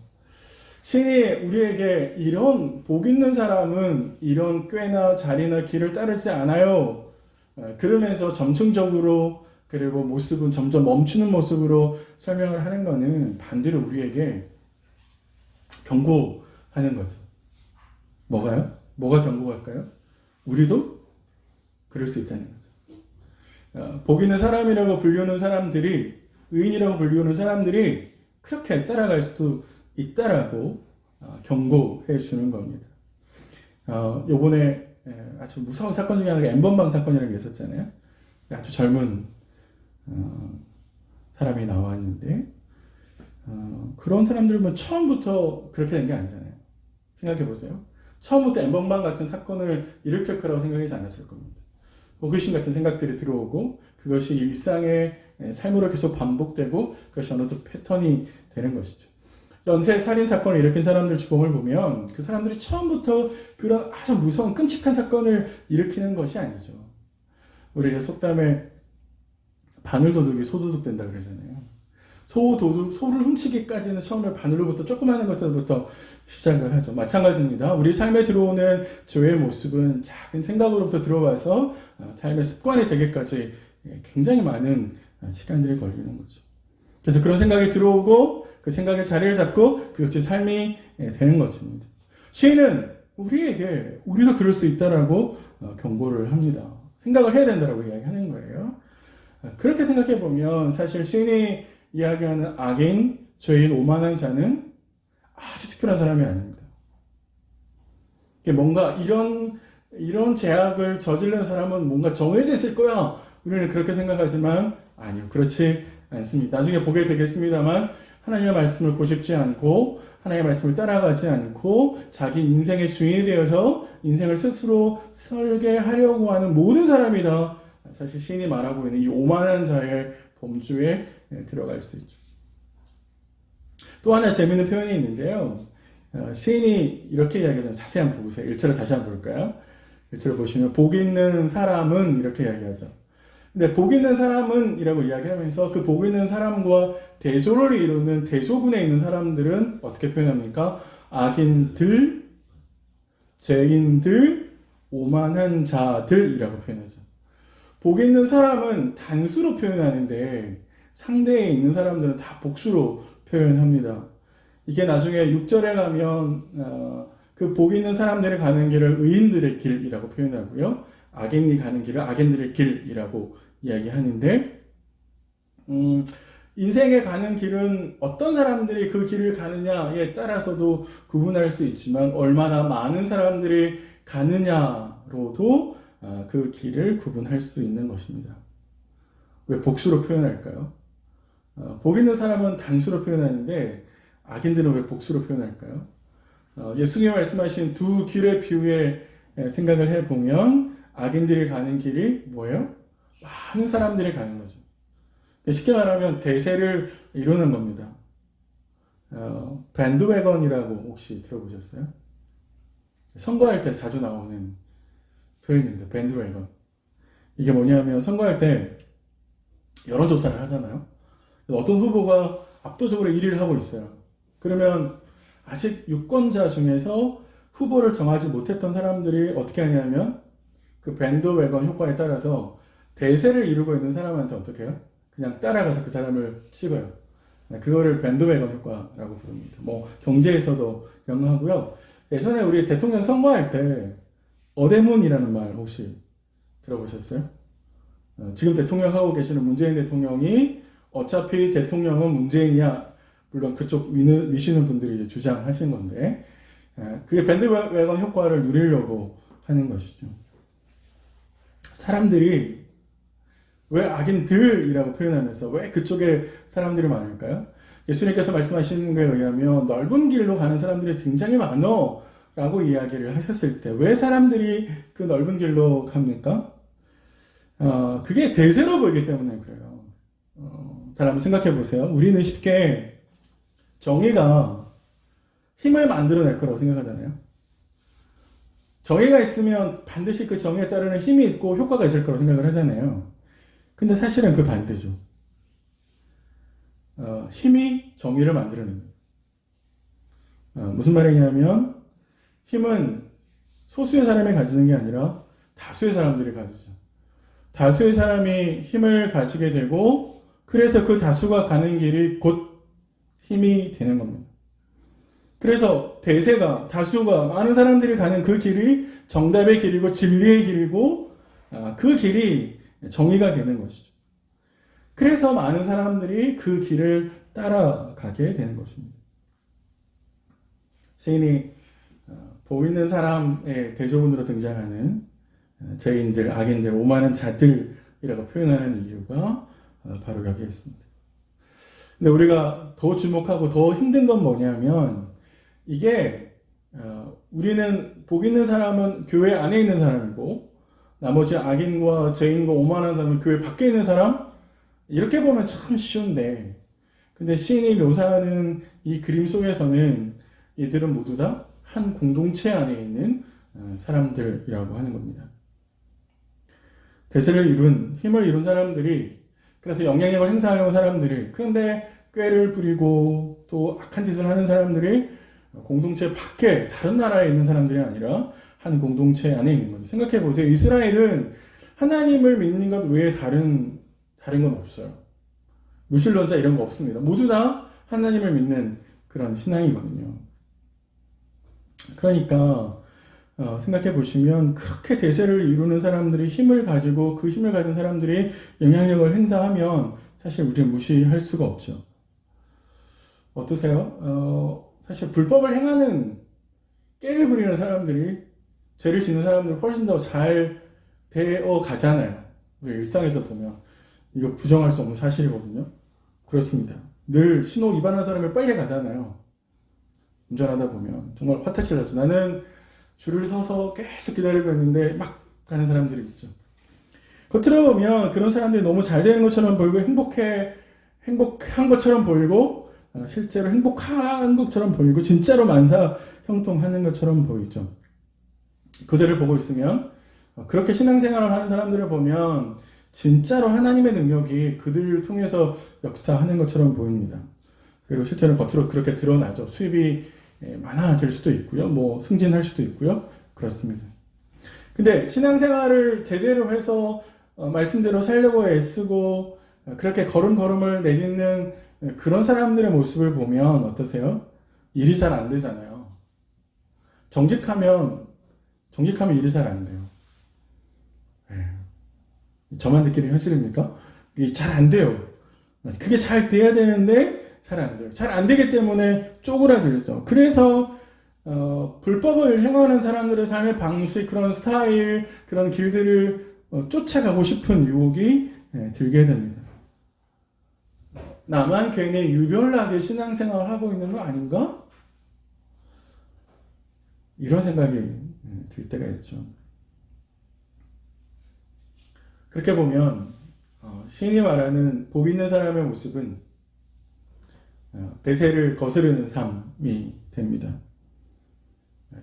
시인이 우리에게 이런 복 있는 사람은 이런 꾀나 자리나 길을 따르지 않아요. 그러면서 점층적으로 그리고 모습은 점점 멈추는 모습으로 설명을 하는 것은 반대로 우리에게 경고하는 거죠. 뭐가요? 뭐가 경고할까요? 우리도 그럴 수 있다는 거죠. 복 있는 사람이라고 불리우는 사람들이, 의인이라고 불리우는 사람들이 그렇게 따라갈 수도 있다라고 경고해 주는 겁니다. 요번에 아주 무서운 사건 중에 하나가 N번방 사건이라는 게 있었잖아요. 아주 젊은 사람이 나왔는데 그런 사람들은 뭐 처음부터 그렇게 된 게 아니잖아요. 생각해 보세요. 처음부터 N번방 같은 사건을 일으킬 거라고 생각하지 않았을 겁니다. 호기심 같은 생각들이 들어오고 그것이 일상의 삶으로 계속 반복되고 그것이 어느덧 패턴이 되는 것이죠. 연쇄 살인 사건을 일으킨 사람들 주범을 보면 그 사람들이 처음부터 그런 아주 무서운 끔찍한 사건을 일으키는 것이 아니죠. 우리가 속담에 바늘도둑이 소도둑 된다 그러잖아요. 소를 훔치기까지는 처음에 바늘로부터 조그마한 것들부터 시작을 하죠. 마찬가지입니다. 우리 삶에 들어오는 죄의 모습은 작은 생각으로부터 들어와서 삶의 습관이 되기까지 굉장히 많은 시간들이 걸리는 거죠. 그래서 그런 생각이 들어오고 그 생각의 자리를 잡고 그것이 삶이 되는 것입니다. 시인은 우리도 그럴 수 있다라고 경고를 합니다. 생각을 해야 된다라고 이야기하는 거예요. 그렇게 생각해 보면 사실 시인이 이야기하는 악인, 죄인, 오만한 자는 아주 특별한 사람이 아닙니다. 뭔가 이런 죄악을 저지른 사람은 뭔가 정해져 있을 거야. 우리는 그렇게 생각하지만 아니요, 그렇지 않습니다. 나중에 보게 되겠습니다만 하나님의 말씀을 고집지 않고 하나님의 말씀을 따라가지 않고 자기 인생의 주인이 되어서 인생을 스스로 설계하려고 하는 모든 사람이다. 사실 시인이 말하고 있는 이 오만한 자의 범주에 들어갈 수 있죠. 또 하나 재미있는 표현이 있는데요. 시인이 이렇게 이야기하잖아요. 자세히 한번 보세요. 1절을 다시 한번 볼까요? 1절을 보시면 복 있는 사람은 이렇게 이야기하죠. 근데 복 있는 사람은 이라고 이야기하면서 그 복 있는 사람과 대조를 이루는 대조군에 있는 사람들은 어떻게 표현합니까? 악인들, 죄인들, 오만한 자들이라고 표현하죠. 복 있는 사람은 단수로 표현하는데 상대에 있는 사람들은 다 복수로 표현합니다. 이게 나중에 6절에 가면 그 복 있는 사람들이 가는 길을 의인들의 길이라고 표현하고요. 악인이 가는 길을 악인들의 길이라고 이야기하는데 인생에 가는 길은 어떤 사람들이 그 길을 가느냐에 따라서도 구분할 수 있지만 얼마나 많은 사람들이 가느냐로도 그 길을 구분할 수 있는 것입니다. 왜 복수로 표현할까요? 복 있는 사람은 단수로 표현하는데 악인들은 왜 복수로 표현할까요? 예수님이 말씀하신 두 길의 비유에 생각을 해보면 악인들이 가는 길이 뭐예요? 많은 사람들이 가는 거죠. 쉽게 말하면 대세를 이루는 겁니다. 밴드웨건이라고 혹시 들어보셨어요? 선거할 때 자주 나오는 표현인데 밴드웨건. 이게 뭐냐면 선거할 때 여론조사를 하잖아요. 어떤 후보가 압도적으로 1위를 하고 있어요. 그러면 아직 유권자 중에서 후보를 정하지 못했던 사람들이 어떻게 하냐면 그 밴드웨건 효과에 따라서 대세를 이루고 있는 사람한테 어떻게 해요? 그냥 따라가서 그 사람을 찍어요. 그거를 밴드웨건 효과라고 부릅니다. 뭐 경제에서도 연구하고요. 예전에 우리 대통령 선거할 때 어대문이라는 말 혹시 들어보셨어요? 지금 대통령 하고 계시는 문재인 대통령이 어차피 대통령은 문재인이야. 물론 그쪽 미시는 분들이 이제 주장하신 건데 그게 밴드웨건 효과를 누리려고 하는 것이죠. 사람들이 왜 악인들이라고 표현하면서 왜 그쪽에 사람들이 많을까요? 예수님께서 말씀하시는 거에 의하면 넓은 길로 가는 사람들이 굉장히 많어 라고 이야기를 하셨을 때 왜 사람들이 그 넓은 길로 갑니까? 그게 대세로 보이기 때문에 그래요. 잘 한번 생각해 보세요. 우리는 쉽게 정의가 힘을 만들어낼 거라고 생각하잖아요. 정의가 있으면 반드시 그 정의에 따르는 힘이 있고 효과가 있을 거라고 생각을 하잖아요. 근데 사실은 그 반대죠. 힘이 정의를 만들어냅니다. 무슨 말이냐면 힘은 소수의 사람이 가지는 게 아니라 다수의 사람들이 가지죠. 다수의 사람이 힘을 가지게 되고 그래서 그 다수가 가는 길이 곧 힘이 되는 겁니다. 그래서 대세가 다수가 많은 사람들이 가는 그 길이 정답의 길이고 진리의 길이고 그 길이 정의가 되는 것이죠. 그래서 많은 사람들이 그 길을 따라가게 되는 것입니다. 시인이 복 있는 사람의 대조군으로 등장하는 죄인들, 악인들, 오만한 자들이라고 표현하는 이유가 바로 여기에 있습니다. 근데 우리가 더 주목하고 더 힘든 건 뭐냐면 이게 우리는 복 있는 사람은 교회 안에 있는 사람이고 나머지 악인과 죄인과 오만한 사람은 교회 밖에 있는 사람 이렇게 보면 참 쉬운데 근데 시인이 묘사하는 이 그림 속에서는 이들은 모두 다 한 공동체 안에 있는 사람들이라고 하는 겁니다. 대세를 이룬 힘을 이룬 사람들이 그래서 영향력을 행사하려는 사람들이 그런데 꾀를 부리고 또 악한 짓을 하는 사람들이 공동체 밖에 다른 나라에 있는 사람들이 아니라 한 공동체 안에 있는 거죠. 생각해 보세요. 이스라엘은 하나님을 믿는 것 외에 다른 건 없어요. 무신론자 이런 거 없습니다. 모두 다 하나님을 믿는 그런 신앙이거든요. 그러니까 생각해 보시면 그렇게 대세를 이루는 사람들이 힘을 가지고 그 힘을 가진 사람들이 영향력을 행사하면 사실 우리는 무시할 수가 없죠. 어떠세요? 사실 불법을 행하는 깨를 부리는 사람들이 죄를 짓는 사람들 훨씬 더 잘 되어 가잖아요. 우리 일상에서 보면 이거 부정할 수 없는 사실이거든요. 그렇습니다. 늘 신호 위반한 사람이 빨리 가잖아요. 운전하다 보면 정말 화딱지 나죠. 나는 줄을 서서 계속 기다리고 있는데 막 가는 사람들이 있죠. 겉으로 보면 그런 사람들이 너무 잘 되는 것처럼 보이고 행복한 것처럼 보이고 실제로 행복한 것처럼 보이고 진짜로 만사 형통하는 것처럼 보이죠. 그들을 보고 있으면 그렇게 신앙생활을 하는 사람들을 보면 진짜로 하나님의 능력이 그들을 통해서 역사하는 것처럼 보입니다. 그리고 실제로 겉으로 그렇게 드러나죠. 수입이 많아질 수도 있고요. 뭐 승진할 수도 있고요. 그렇습니다. 근데 신앙생활을 제대로 해서 말씀대로 살려고 애쓰고 그렇게 걸음걸음을 내딛는 그런 사람들의 모습을 보면 어떠세요? 일이 잘 안 되잖아요. 정직하면 일이 잘 안 돼요. 저만 느끼는 현실입니까? 이게 잘 안 돼요. 그게 잘 돼야 되는데 잘 안 돼요. 잘 안 되기 때문에 쪼그라들죠. 그래서 불법을 행하는 사람들의 삶의 방식, 그런 스타일, 그런 길들을 쫓아가고 싶은 유혹이 들게 됩니다. 나만 괜히 유별나게 신앙생활을 하고 있는 거 아닌가? 이런 생각이 들 때가 있죠. 그렇게 보면 시인이 말하는 복 있는 사람의 모습은 대세를 거스르는 삶이 됩니다.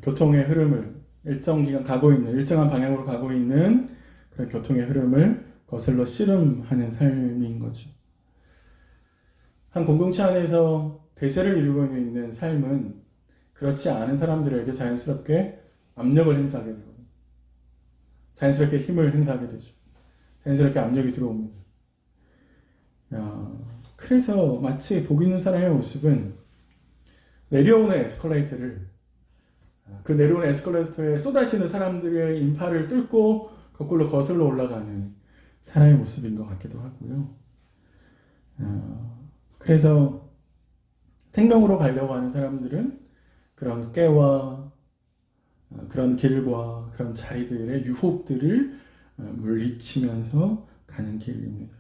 교통의 흐름을 일정한 방향으로 가고 있는 그런 교통의 흐름을 거슬러 씨름하는 삶인 거죠. 한 공동체 안에서 대세를 이루고 있는 삶은 그렇지 않은 사람들에게 자연스럽게 압력을 행사하게 되거든요. 자연스럽게 힘을 행사하게 되죠. 자연스럽게 압력이 들어옵니다. 그래서 마치 복 있는 사람의 모습은 내려오는 에스컬레이터를 그 내려오는 에스컬레이터에 쏟아지는 사람들의 인파를 뚫고 거꾸로 거슬러 올라가는 사람의 모습인 것 같기도 하고요. 그래서 생명으로 가려고 하는 사람들은 그런 깨와 그런 길과 그런 자리들의 유혹들을 물리치면서 가는 길입니다.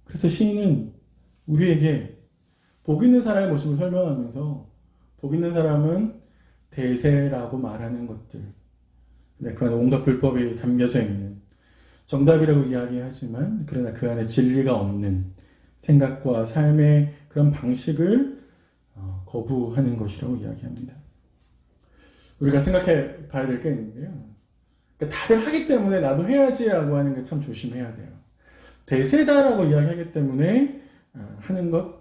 그래서 시인은 우리에게 복 있는 사람의 모습을 설명하면서 복 있는 사람은 대세라고 말하는 것들, 그 안에 온갖 불법이 담겨져 있는 정답이라고 이야기하지만 그러나 그 안에 진리가 없는 생각과 삶의 그런 방식을 거부하는 것이라고 이야기합니다. 우리가 생각해 봐야 될 게 있는데요. 그러니까 다들 하기 때문에 나도 해야지라고 하는 게 참 조심해야 돼요. 대세다라고 이야기하기 때문에 하는 것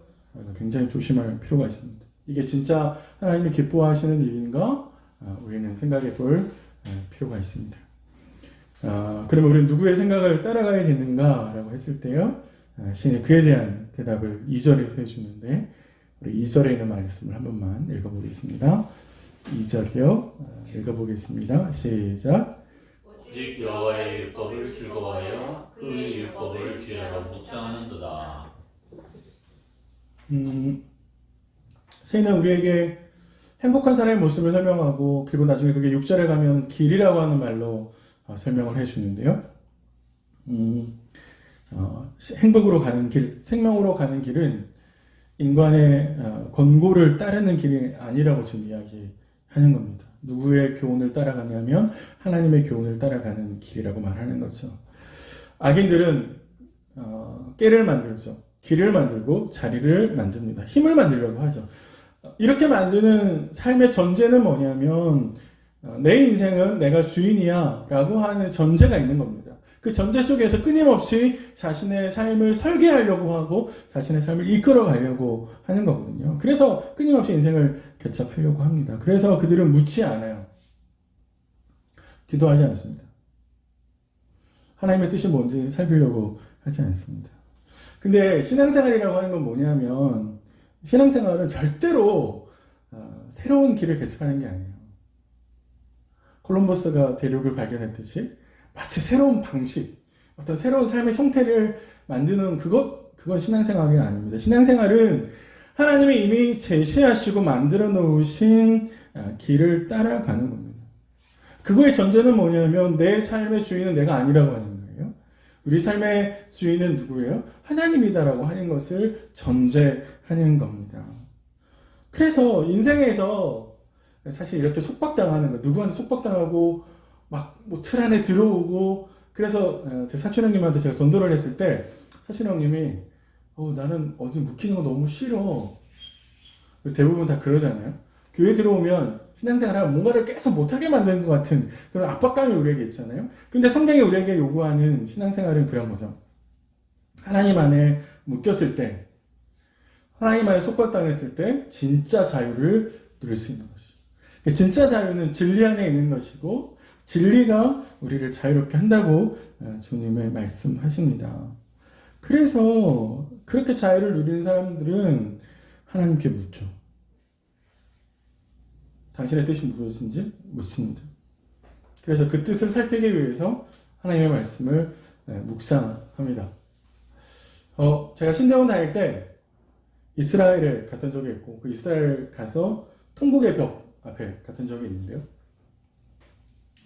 굉장히 조심할 필요가 있습니다. 이게 진짜 하나님이 기뻐하시는 일인가? 우리는 생각해 볼 필요가 있습니다. 그러면 우리는 누구의 생각을 따라가야 되는가라고 했을 때요. 신이 그에 대한 대답을 2절에서 해주는데 우리 2절에 있는 말씀을 한 번만 읽어보겠습니다. 2절이요. 읽어보겠습니다. 시작. 오직 여호와의 율법을 즐거워하여 그의 율법을 지혜로 묵상하는도다. 시인은 우리에게 행복한 사람의 모습을 설명하고 그리고 나중에 그게 6절에 가면 길이라고 하는 말로 설명을 해주는데요. 행복으로 가는 길, 생명으로 가는 길은 인간의 권고를 따르는 길이 아니라고 지금 이야기하는 겁니다. 누구의 교훈을 따라가냐면 하나님의 교훈을 따라가는 길이라고 말하는 거죠. 악인들은 깨를 만들죠. 길을 만들고 자리를 만듭니다. 힘을 만들려고 하죠. 이렇게 만드는 삶의 전제는 뭐냐면 내 인생은 내가 주인이야 라고 하는 전제가 있는 겁니다. 그 전제 속에서 끊임없이 자신의 삶을 설계하려고 하고 자신의 삶을 이끌어 가려고 하는 거거든요. 그래서 끊임없이 인생을 개척하려고 합니다. 그래서 그들은 묻지 않아요. 기도하지 않습니다. 하나님의 뜻이 뭔지 살피려고 하지 않습니다. 근데 신앙생활이라고 하는 건 뭐냐면 신앙생활은 절대로 새로운 길을 개척하는 게 아니에요. 콜럼버스가 대륙을 발견했듯이 마치 새로운 방식, 어떤 새로운 삶의 형태를 만드는 그건 신앙생활이 아닙니다. 신앙생활은 하나님이 이미 제시하시고 만들어 놓으신 길을 따라가는 겁니다. 그거의 전제는 뭐냐면 내 삶의 주인은 내가 아니라고 하는 거예요. 우리 삶의 주인은 누구예요? 하나님이다라고 하는 것을 전제하는 겁니다. 그래서 인생에서 사실 이렇게 속박당하는 거, 누구한테 속박당하고 막 뭐 틀 안에 들어오고 그래서 제 사촌 형님한테 제가 전도를 했을 때 사촌 형님이 나는 어디 묵히는 거 너무 싫어. 대부분 다 그러잖아요. 교회 들어오면 신앙생활하면 뭔가를 계속 못하게 만드는 것 같은 그런 압박감이 우리에게 있잖아요. 근데 성경이 우리에게 요구하는 신앙생활은 그런 거죠. 하나님 안에 묶였을 때, 하나님 안에 속박당했을 때 진짜 자유를 누릴 수 있는 것이죠. 진짜 자유는 진리 안에 있는 것이고 진리가 우리를 자유롭게 한다고 주님의 말씀하십니다. 그래서 그렇게 자유를 누리는 사람들은 하나님께 묻죠. 당신의 뜻이 무엇인지 묻습니다. 그래서 그 뜻을 살피기 위해서 하나님의 말씀을 묵상합니다. 제가 신대원 다닐 때 이스라엘에 갔던 적이 있고 그 이스라엘 가서 통곡의 벽 앞에 갔던 적이 있는데요.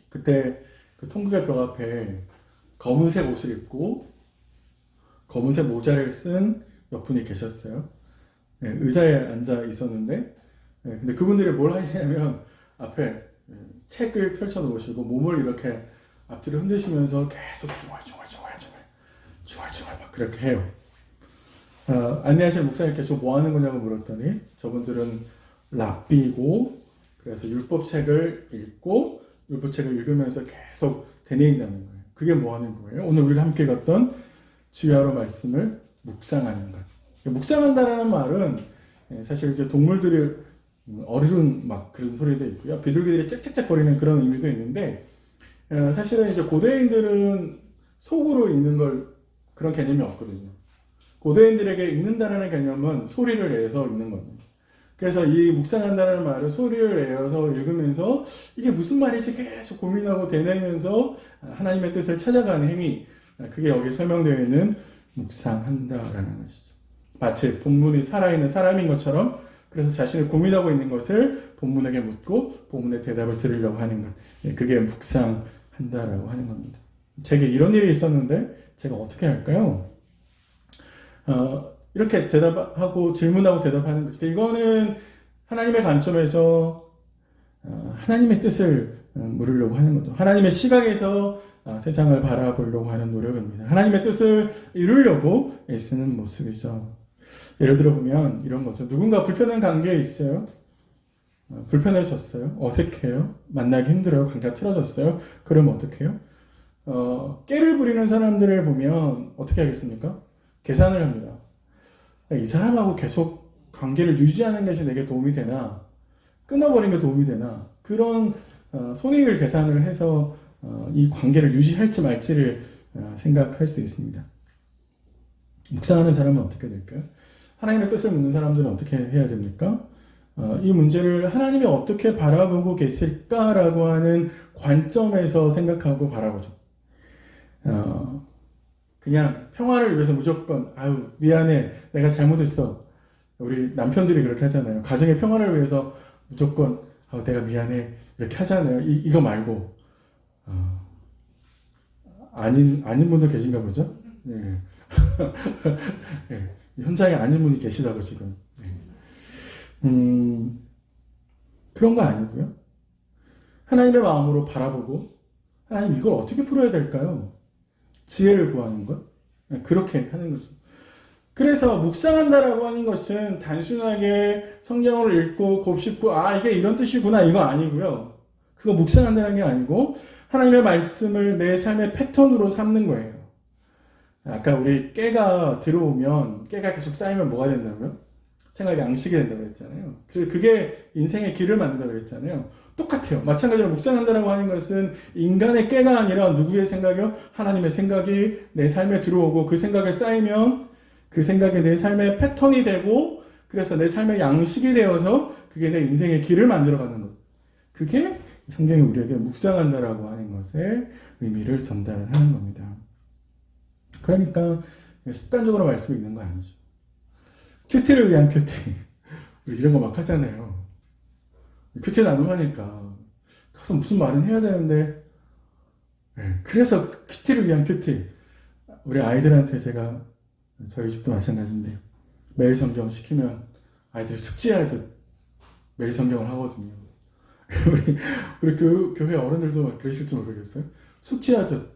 그때 그 통곡의 벽 앞에 검은색 옷을 입고 검은색 모자를 쓴 몇 분이 계셨어요. 의자에 앉아 있었는데 근데 그분들이 뭘 하시냐면 앞에 책을 펼쳐 놓으시고 몸을 이렇게 앞뒤로 흔드시면서 계속 중얼중얼 막 그렇게 해요. 안내하시는 목사님께 저 뭐 하는 거냐고 물었더니 저분들은 랍비고 그래서 율법책을 읽고 율법책을 읽으면서 계속 되뇌인다는 거예요. 그게 뭐 하는 거예요? 오늘 우리가 함께 읽었던 주야로 말씀을 묵상하는 것. 묵상한다라는 말은 사실 이제 동물들이 어르른 막 그런 소리도 있고요. 비둘기들이 짹짹짹거리는 그런 의미도 있는데 사실은 이제 고대인들은 속으로 읽는 걸 그런 개념이 없거든요. 고대인들에게 읽는다라는 개념은 소리를 내서 읽는 겁니다. 그래서 이 묵상한다는 말은 소리를 내어서 읽으면서 이게 무슨 말인지 계속 고민하고 되뇌면서 하나님의 뜻을 찾아가는 행위, 그게 여기 설명되어 있는 묵상한다라는 것이죠. 마치 본문이 살아있는 사람인 것처럼 그래서 자신을 고민하고 있는 것을 본문에게 묻고 본문의 대답을 들으려고 하는 것, 그게 묵상한다라고 하는 겁니다. 제게 이런 일이 있었는데 제가 어떻게 할까요? 이렇게 대답하고 질문하고 대답하는 것인데 이거는 하나님의 관점에서 하나님의 뜻을 물으려고 하는 거죠. 하나님의 시각에서 세상을 바라보려고 하는 노력입니다. 하나님의 뜻을 이루려고 애쓰는 모습이죠. 예를 들어 보면 이런 거죠. 누군가 불편한 관계에 있어요. 불편해졌어요. 어색해요. 만나기 힘들어요. 관계가 틀어졌어요. 그러면 어떻게 해요? 깨를 부리는 사람들을 보면 어떻게 하겠습니까? 계산을 합니다. 이 사람하고 계속 관계를 유지하는 것이 내게 도움이 되나 끊어버리는 게 도움이 되나 그런 손익을 계산을 해서 이 관계를 유지할지 말지를 생각할 수 있습니다. 묵상하는 사람은 어떻게 될까요? 하나님의 뜻을 묻는 사람들은 어떻게 해야 됩니까? 이 문제를 하나님이 어떻게 바라보고 계실까라고 하는 관점에서 생각하고 바라보죠. 그냥 평화를 위해서 무조건 아유 미안해 내가 잘못했어. 우리 남편들이 그렇게 하잖아요. 가정의 평화를 위해서 무조건 아유 내가 미안해 이렇게 하잖아요. 이거 말고 아닌 분도 계신가 보죠. 네. 네. 현장에 아닌 분이 계시다고 지금. 네. 그런 거 아니고요. 하나님의 마음으로 바라보고 하나님 이걸 어떻게 풀어야 될까요? 지혜를 구하는 것? 그렇게 하는 거죠. 그래서 묵상한다라고 하는 것은 단순하게 성경을 읽고 곱씹고 이게 이런 뜻이구나 이거 아니고요. 그거 묵상한다는 게 아니고 하나님의 말씀을 내 삶의 패턴으로 삼는 거예요. 아까 우리 깨가 들어오면 깨가 계속 쌓이면 뭐가 된다고요? 생활 양식이 된다고 그랬잖아요. 그게 인생의 길을 만든다고 그랬잖아요. 똑같아요. 마찬가지로 묵상한다라고 하는 것은 인간의 깨가 아니라 누구의 생각이요? 하나님의 생각이 내 삶에 들어오고 그 생각에 쌓이면 그 생각이 내 삶의 패턴이 되고 그래서 내 삶의 양식이 되어서 그게 내 인생의 길을 만들어가는 것. 그게 성경이 우리에게 묵상한다라고 하는 것의 의미를 전달하는 겁니다. 그러니까 습관적으로 말씀 읽는 거 아니죠. 큐티를 위한 큐티. 우리 이런 거 막 하잖아요. 큐티 나눔하니까 가서 무슨 말은 해야 되는데 그래서 큐티를 위한 큐티. 우리 아이들한테 제가 저희 집도 마찬가지인데 매일 성경 시키면 아이들이 숙제하듯 매일 성경을 하거든요. 우리 교회 어른들도 막 그러실지 모르겠어요. 숙제하듯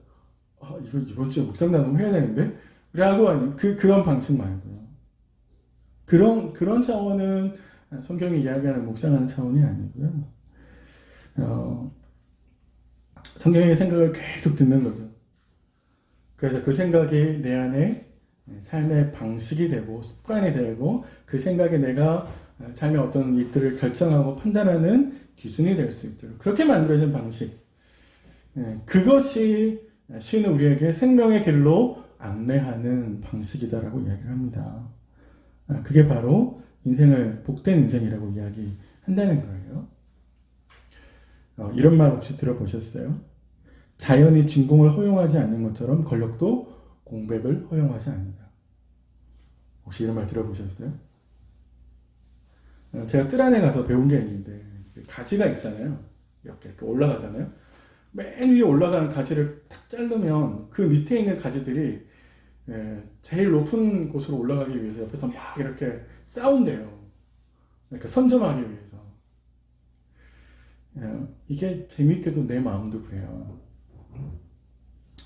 이거 이번 주에 묵상 나눔 해야 되는데 우리 하고 아니 그런 방식 말고요. 그런 차원은 성경이 이야기하는 묵상하는 차원이 아니고요. 성경의 생각을 계속 듣는 거죠. 그래서 그 생각이 내 안에 삶의 방식이 되고 습관이 되고 그 생각이 내가 삶의 어떤 일들을 결정하고 판단하는 기준이 될 수 있도록 그렇게 만들어진 방식, 그것이 시인은 우리에게 생명의 길로 안내하는 방식이다라고 이야기를 합니다. 그게 바로 인생을 복된 인생이라고 이야기한다는 거예요. 이런 말 혹시 들어보셨어요? 자연이 진공을 허용하지 않는 것처럼 권력도 공백을 허용하지 않는다. 혹시 이런 말 들어보셨어요? 제가 뜰 안에 가서 배운 게 있는데 가지가 있잖아요. 이렇게 올라가잖아요. 맨 위에 올라가는 가지를 탁 자르면 그 밑에 있는 가지들이 제일 높은 곳으로 올라가기 위해서 옆에서 막 이렇게 싸운대요. 그러니까 선점하기 위해서. 이게 재밌게도 내 마음도 그래요.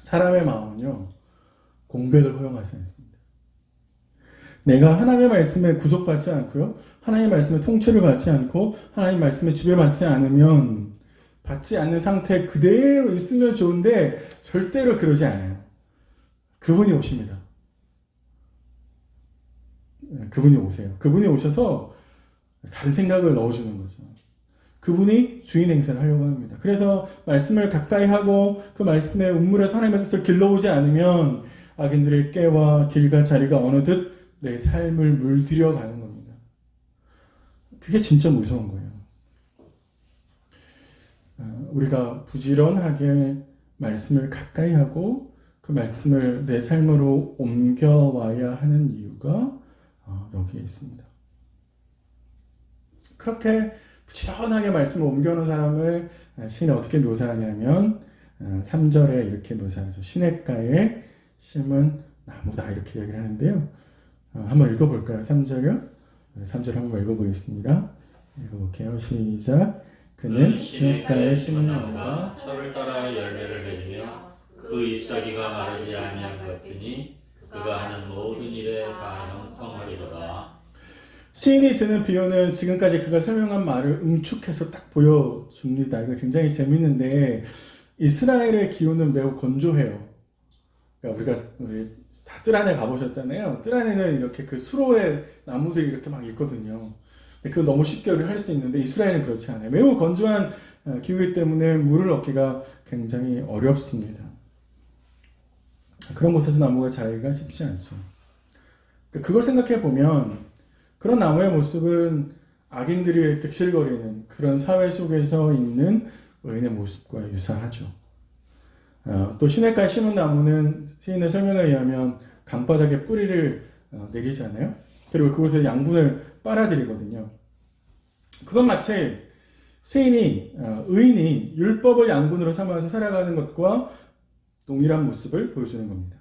사람의 마음은요, 공백을 허용하지 않습니다. 내가 하나님의 말씀에 구속받지 않고요, 하나님의 말씀에 통치를 받지 않고, 하나님의 말씀에 지배받지 않으면, 받지 않는 상태 그대로 있으면 좋은데, 절대로 그러지 않아요. 그분이 오십니다. 그분이 오세요. 그분이 오셔서 다른 생각을 넣어주는 거죠. 그분이 주인 행세를 하려고 합니다. 그래서 말씀을 가까이 하고 그 말씀의 운물에서 하나님의 뜻을 길러오지 않으면 악인들의 깨와 길과 자리가 어느덧 내 삶을 물들여 가는 겁니다. 그게 진짜 무서운 거예요. 우리가 부지런하게 말씀을 가까이 하고 그 말씀을 내 삶으로 옮겨와야 하는 이유가 여기에 있습니다. 그렇게 부지런하게 말씀을 옮겨오는 사람을 시인이 어떻게 묘사하냐면 3절에 이렇게 묘사하죠. 시냇가에 심은 나무다 이렇게 이야기를 하는데요. 한번 읽어볼까요? 3절요? 3절 한번 읽어보겠습니다. 읽어볼게요. 시작. 그는 시냇가에 심은 나무가 철을 따라 열매를 맺으며 그 잎사귀가 마르지 아니한 것 같으니 그가 하는 모든 일에 다 형통하리로다. 시인이 드는 비유는 지금까지 그가 설명한 말을 응축해서 딱 보여줍니다. 이거 굉장히 재밌는데 이스라엘의 기후는 매우 건조해요. 그러니까 우리 다 뜰 안에 가보셨잖아요. 뜰 안에는 이렇게 그 수로에 나무들이 이렇게 막 있거든요. 근데 그거 너무 쉽게 우리 할 수 있는데 이스라엘은 그렇지 않아요. 매우 건조한 기후이기 때문에 물을 얻기가 굉장히 어렵습니다. 그런 곳에서 나무가 자라기가 쉽지 않죠. 그걸 생각해 보면 그런 나무의 모습은 악인들이 득실거리는 그런 사회 속에서 있는 의인의 모습과 유사하죠. 또 시냇가에 심은 나무는 시인의 설명에 의하면 강바닥에 뿌리를 내리잖아요. 그리고 그곳에 양분을 빨아들이거든요. 그건 마치 의인이 율법을 양분으로 삼아서 살아가는 것과 동일한 모습을 보여주는 겁니다.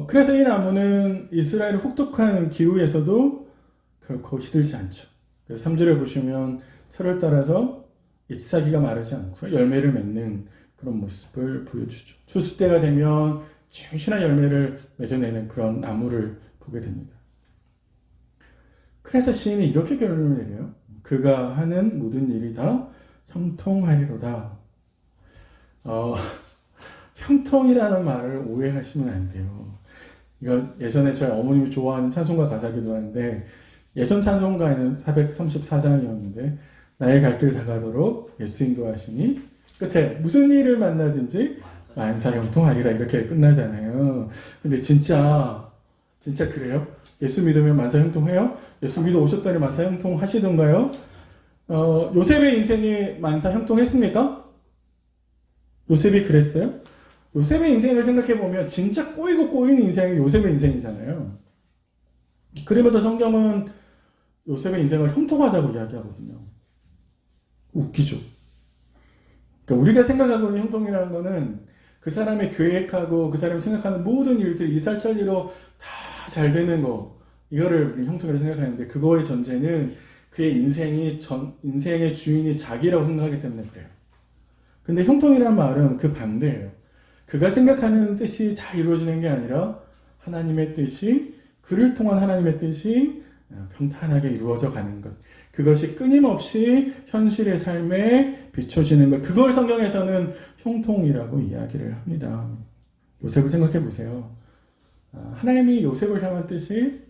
그래서 이 나무는 이스라엘의 혹독한 기후에서도 결코 시들지 않죠. 그래서 3절에 보시면 철을 따라서 잎사귀가 마르지 않고 열매를 맺는 그런 모습을 보여주죠. 추수 때가 되면 싱싱한 열매를 맺어내는 그런 나무를 보게 됩니다. 그래서 시인이 이렇게 결론을 내려요. 그가 하는 모든 일이 다 형통하리로다. 형통이라는 말을 오해하시면 안 돼요. 이거 예전에 저희 어머님이 좋아하는 찬송가 가사기도 한데 예전 찬송가에는 434장이었는데 나의 갈 길 다가도록 예수 인도하시니 끝에 무슨 일을 만나든지 만사 형통하리라 이렇게 끝나잖아요. 근데 진짜 그래요? 예수 믿으면 만사 형통해요? 예수 믿어 오셨더니 만사 형통하시던가요? 요셉의 인생이 만사 형통했습니까? 요셉이 그랬어요? 요셉의 인생을 생각해보면 진짜 꼬이고 꼬이는 인생이 요셉의 인생이잖아요. 그림에도 성경은 요셉의 인생을 형통하다고 이야기하거든요. 웃기죠. 그러니까 우리가 생각하고 있는 형통이라는 거는 그 사람이 계획하고 그 사람이 생각하는 모든 일들이 이살천리로 다 잘 되는 거 이거를 우리 형통이라고 생각하는데 그거의 전제는 그의 인생의 주인이 자기라고 생각하기 때문에 그래요. 근데 형통이란 말은 그 반대예요. 그가 생각하는 뜻이 잘 이루어지는 게 아니라 하나님의 뜻이 그를 통한 하나님의 뜻이 평탄하게 이루어져 가는 것. 그것이 끊임없이 현실의 삶에 비춰지는 것. 그걸 성경에서는 형통이라고 이야기를 합니다. 요셉을 생각해 보세요. 하나님이 요셉을 향한 뜻이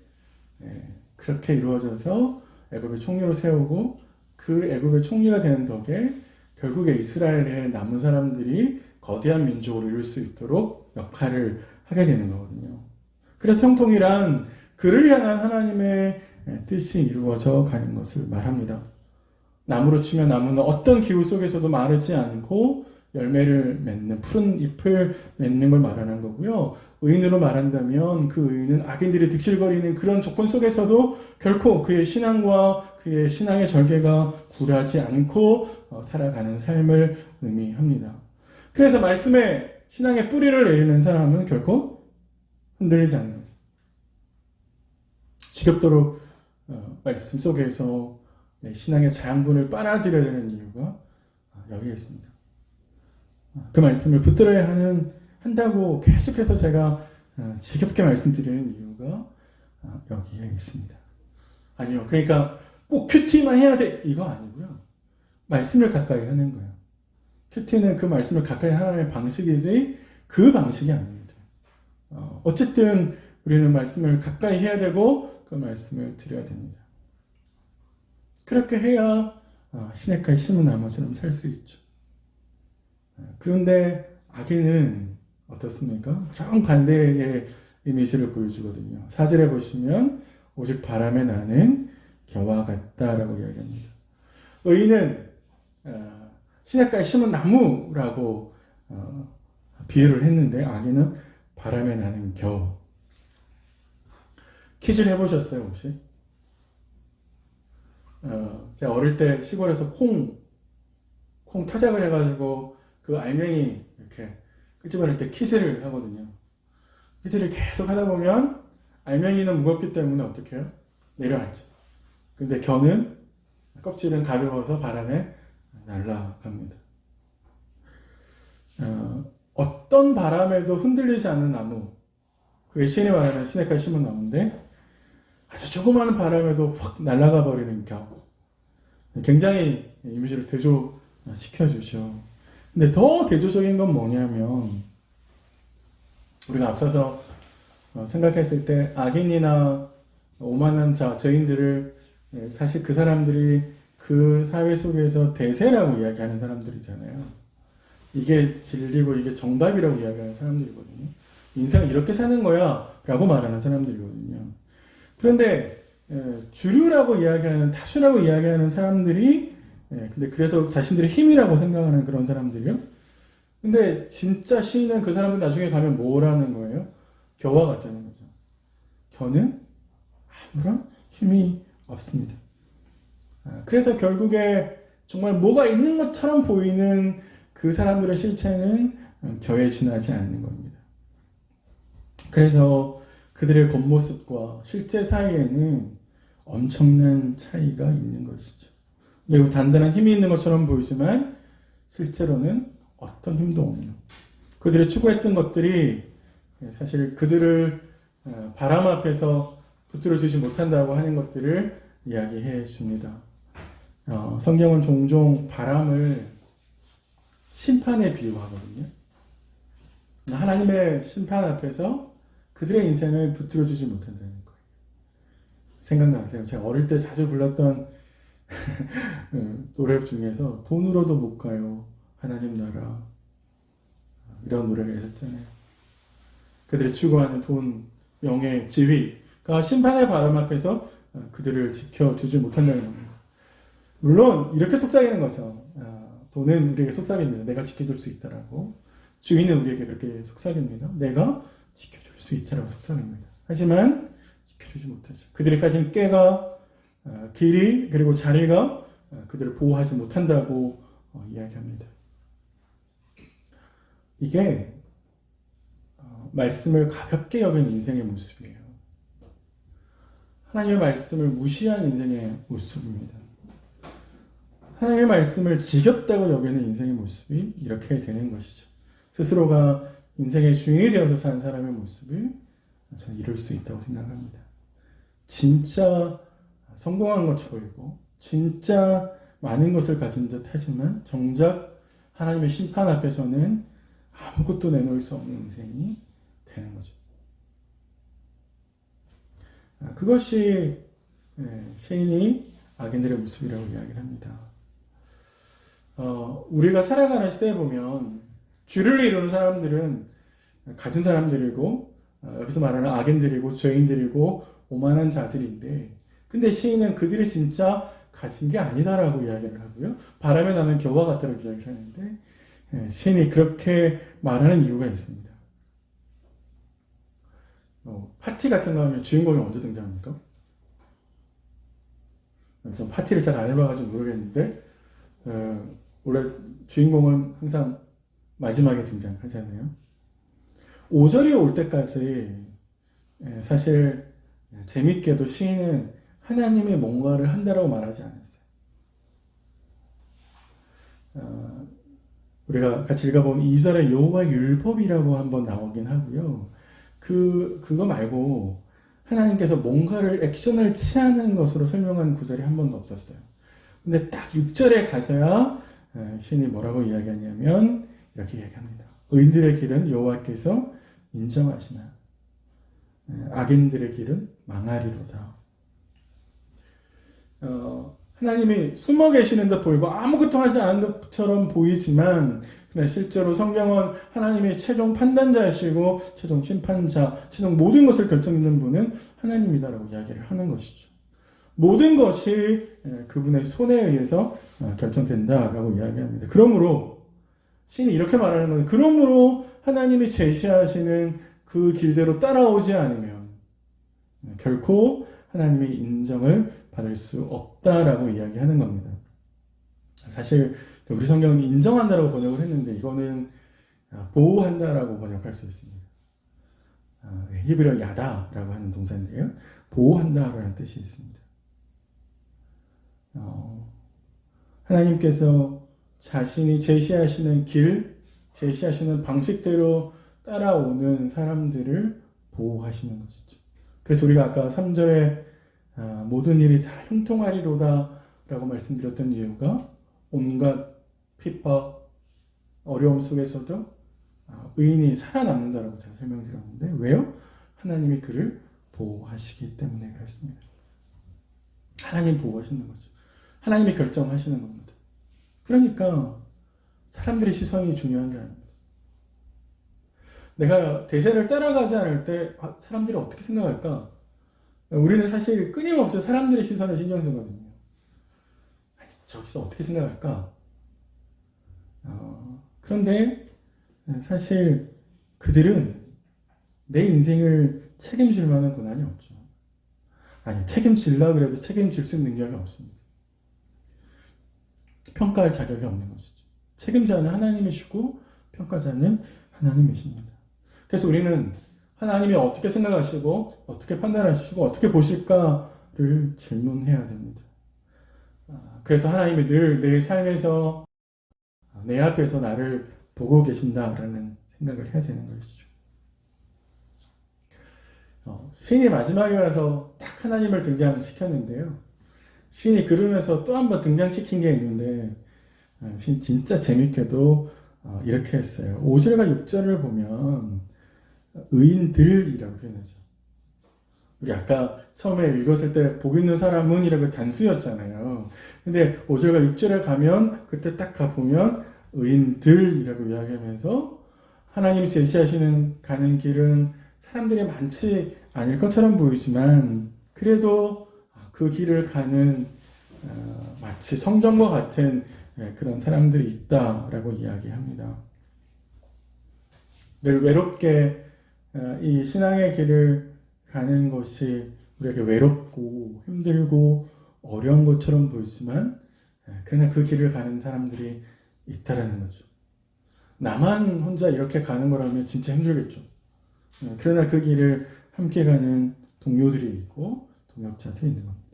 그렇게 이루어져서 애굽의 총리로 세우고 그 애굽의 총리가 되는 덕에 결국에 이스라엘의 남은 사람들이 거대한 민족으로 이룰 수 있도록 역할을 하게 되는 거거든요. 그래서 형통이란 그를 향한 하나님의 뜻이 이루어져 가는 것을 말합니다. 나무로 치면 나무는 어떤 기후 속에서도 마르지 않고 열매를 맺는 푸른 잎을 맺는 걸 말하는 거고요. 의인으로 말한다면 그 의인은 악인들이 득실거리는 그런 조건 속에서도 결코 그의 신앙과 그의 신앙의 절개가 굴하지 않고 살아가는 삶을 의미합니다. 그래서 말씀에 신앙의 뿌리를 내리는 사람은 결코 흔들리지 않는 거죠. 지겹도록 말씀 속에서 신앙의 자양분을 빨아들여야 되는 이유가 여기에 있습니다. 그 말씀을 붙들어야 한다고 계속해서 제가 지겹게 말씀드리는 이유가 여기에 있습니다. 아니요. 그러니까 꼭 큐티만 해야 돼. 이거 아니고요. 말씀을 가까이 하는 거예요. 큐티는 그 말씀을 가까이 하는 방식이지 그 방식이 아닙니다. 어쨌든 우리는 말씀을 가까이 해야 되고 그 말씀을 드려야 됩니다. 그렇게 해야 시냇가에 심은 나무처럼 살 수 있죠. 그런데 악인은 어떻습니까? 정반대의 이미지를 보여주거든요. 4절에 보시면 오직 바람에 나는 겨와 같다라고 이야기합니다. 의인은 시냇가에 심은 나무라고 비유를 했는데 악인은 바람에 나는 겨. 퀴즈를 해보셨어요 혹시? 제가 어릴 때 시골에서 콩 타작을 해가지고 그 알맹이 이렇게 끄집어낼 때 퀴즈를 하거든요. 퀴즈를 계속 하다 보면 알맹이는 무겁기 때문에 어떻게 해요? 내려앉죠. 근데 겨는 껍질은 가벼워서 바람에 날아갑니다. 어떤 바람에도 흔들리지 않는 나무, 그게 신이 말하는 시냇가에 심은 나무인데 아주 조그마한 바람에도 확 날아가 버리는 겨. 굉장히 이미지를 대조시켜 주죠. 근데 더 대조적인 건 뭐냐면 우리가 앞서서 생각했을 때 악인이나 오만한 자, 죄인들을 사실 그 사람들이 그 사회 속에서 대세라고 이야기하는 사람들이잖아요. 이게 진리고 이게 정답이라고 이야기하는 사람들이거든요. 인생은 이렇게 사는 거야 라고 말하는 사람들이거든요. 그런데 주류라고 이야기하는, 다수라고 이야기하는 사람들이 근데 그래서 자신들의 힘이라고 생각하는 그런 사람들이요. 근데 진짜 시인은 그 사람들 나중에 가면 뭐라는 거예요? 겨와 같다는 거죠. 겨는 아무런 힘이 없습니다. 그래서 결국에 정말 뭐가 있는 것처럼 보이는 그 사람들의 실체는 겨에 지나지 않는 겁니다. 그래서 그들의 겉모습과 실제 사이에는 엄청난 차이가 있는 것이죠. 매우 단단한 힘이 있는 것처럼 보이지만 실제로는 어떤 힘도 없는, 그들이 추구했던 것들이 사실 그들을 바람 앞에서 붙들어주지 못한다고 하는 것들을 이야기해 줍니다. 성경은 종종 바람을 심판에 비유하거든요. 하나님의 심판 앞에서 그들의 인생을 붙들어주지 못한다는 거예요. 생각나세요? 제가 어릴 때 자주 불렀던 노래 중에서 돈으로도 못 가요 하나님 나라, 이런 노래가 있었잖아요. 그들이 추구하는 돈, 명예, 지위가 심판의 바람 앞에서 그들을 지켜주지 못한다는 겁니다. 물론 이렇게 속삭이는 거죠. 돈은 우리에게 속삭입니다. 내가 지켜줄 수 있다라고. 지위는 우리에게 그렇게 속삭입니다. 내가 지켜줄 수 있다라고 속삭입니다. 하지만 지켜주지 못하죠. 그들이 가진 꾀가, 길이, 그리고 자리가 그들을 보호하지 못한다고 이야기합니다. 이게 말씀을 가볍게 여긴 인생의 모습이에요. 하나님의 말씀을 무시한 인생의 모습입니다. 하나님의 말씀을 지겹다고 여기는 인생의 모습이 이렇게 되는 것이죠. 스스로가 인생의 주인이 되어서 사는 사람의 모습을 저는 이룰 수 있다고 생각합니다. 진짜 성공한 것처럼 보이고 진짜 많은 것을 가진 듯 하지만 정작 하나님의 심판 앞에서는 아무것도 내놓을 수 없는 인생이 되는 거죠. 그것이 시인이 악인들의 모습이라고 이야기를 합니다. 우리가 살아가는 시대에 보면 주를 이루는 사람들은 가진 사람들이고 여기서 말하는 악인들이고 죄인들이고 오만한 자들인데 근데 시인은 그들이 진짜 가진 게 아니다라고 이야기를 하고요. 바람에 나는 겨와 같다고 이야기를 하는데 시인이 그렇게 말하는 이유가 있습니다. 파티 같은 거 하면 주인공이 언제 등장합니까? 전 파티를 잘 안 해봐가지고 모르겠는데 원래 주인공은 항상 마지막에 등장하잖아요. 5절이 올 때까지 사실 재밌게도 시인은 하나님이 뭔가를 한다라고 말하지 않았어요. 우리가 같이 읽어본 2절에 여호와의 율법이라고 한번 나오긴 하고요. 그거 말고 하나님께서 뭔가를 액션을 취하는 것으로 설명한 구절이 한 번도 없었어요. 근데 딱 6절에 가서야 시인이 뭐라고 이야기하냐면 이렇게 이야기합니다. 의인들의 길은 여호와께서 인정하시나 악인들의 길은 망하리로다. 하나님이 숨어 계시는 듯 보이고 아무것도 하지 않은 것처럼 보이지만 실제로 성경은 하나님이 최종 판단자이시고 최종 심판자, 최종 모든 것을 결정짓는 분은 하나님이다라고 이야기를 하는 것이죠. 모든 것이 그분의 손에 의해서 결정된다라고 이야기합니다. 그러므로 시인이 이렇게 말하는 건 그러므로 하나님이 제시하시는 그 길대로 따라오지 않으면 결코 하나님의 인정을 받을 수 없다라고 이야기하는 겁니다. 사실 우리 성경은 인정한다라고 번역을 했는데 이거는 보호한다라고 번역할 수 있습니다. 히브리어 야다라고 하는 동사인데요. 보호한다라는 뜻이 있습니다. 하나님께서 자신이 제시하시는 길, 제시하시는 방식대로 따라오는 사람들을 보호하시는 것이죠. 그래서 우리가 아까 3절에 모든 일이 다 형통하리로다 라고 말씀드렸던 이유가 온갖 핍박, 어려움 속에서도 의인이 살아남는다라고 제가 설명드렸는데 왜요? 하나님이 그를 보호하시기 때문에 그렇습니다. 하나님 보호하시는 거죠. 하나님이 결정하시는 겁니다. 그러니까 사람들의 시선이 중요한 게 아닙니다. 내가 대세를 따라가지 않을 때 사람들이 어떻게 생각할까? 우리는 사실 끊임없이 사람들의 시선을 신경 쓰거든요. 저기서 어떻게 생각할까? 그런데 사실 그들은 내 인생을 책임질 만한 권한이 없죠. 아니, 책임질라 그래도 책임질 수 있는 능력이 없습니다. 평가할 자격이 없는 것이죠. 책임자는 하나님이시고 평가자는 하나님이십니다. 그래서 우리는 하나님이 어떻게 생각하시고 어떻게 판단하시고 어떻게 보실까를 질문해야 됩니다. 그래서 하나님이 늘 내 삶에서 내 앞에서 나를 보고 계신다라는 생각을 해야 되는 것이죠. 시인이 마지막에 와서 딱 하나님을 등장시켰는데요. 시인이 그러면서 또 한 번 등장시킨 게 있는데 시인 진짜 재밌게도 이렇게 했어요. 5절과 6절을 보면 의인들이라고 표현하죠. 우리 아까 처음에 읽었을 때 복 있는 사람은 이라고 단수였잖아요. 근데 5절과 6절에 가면 그때 딱 가보면 의인들이라고 이야기하면서 하나님이 제시하시는 가는 길은 사람들이 많지 않을 것처럼 보이지만 그래도 그 길을 가는 마치 성전과 같은 그런 사람들이 있다라고 이야기합니다. 늘 외롭게 이 신앙의 길을 가는 것이 우리에게 외롭고 힘들고 어려운 것처럼 보이지만 그러나 그 길을 가는 사람들이 있다라는 거죠. 나만 혼자 이렇게 가는 거라면 진짜 힘들겠죠. 그러나 그 길을 함께 가는 동료들이 있고 동역자들이 있는 겁니다.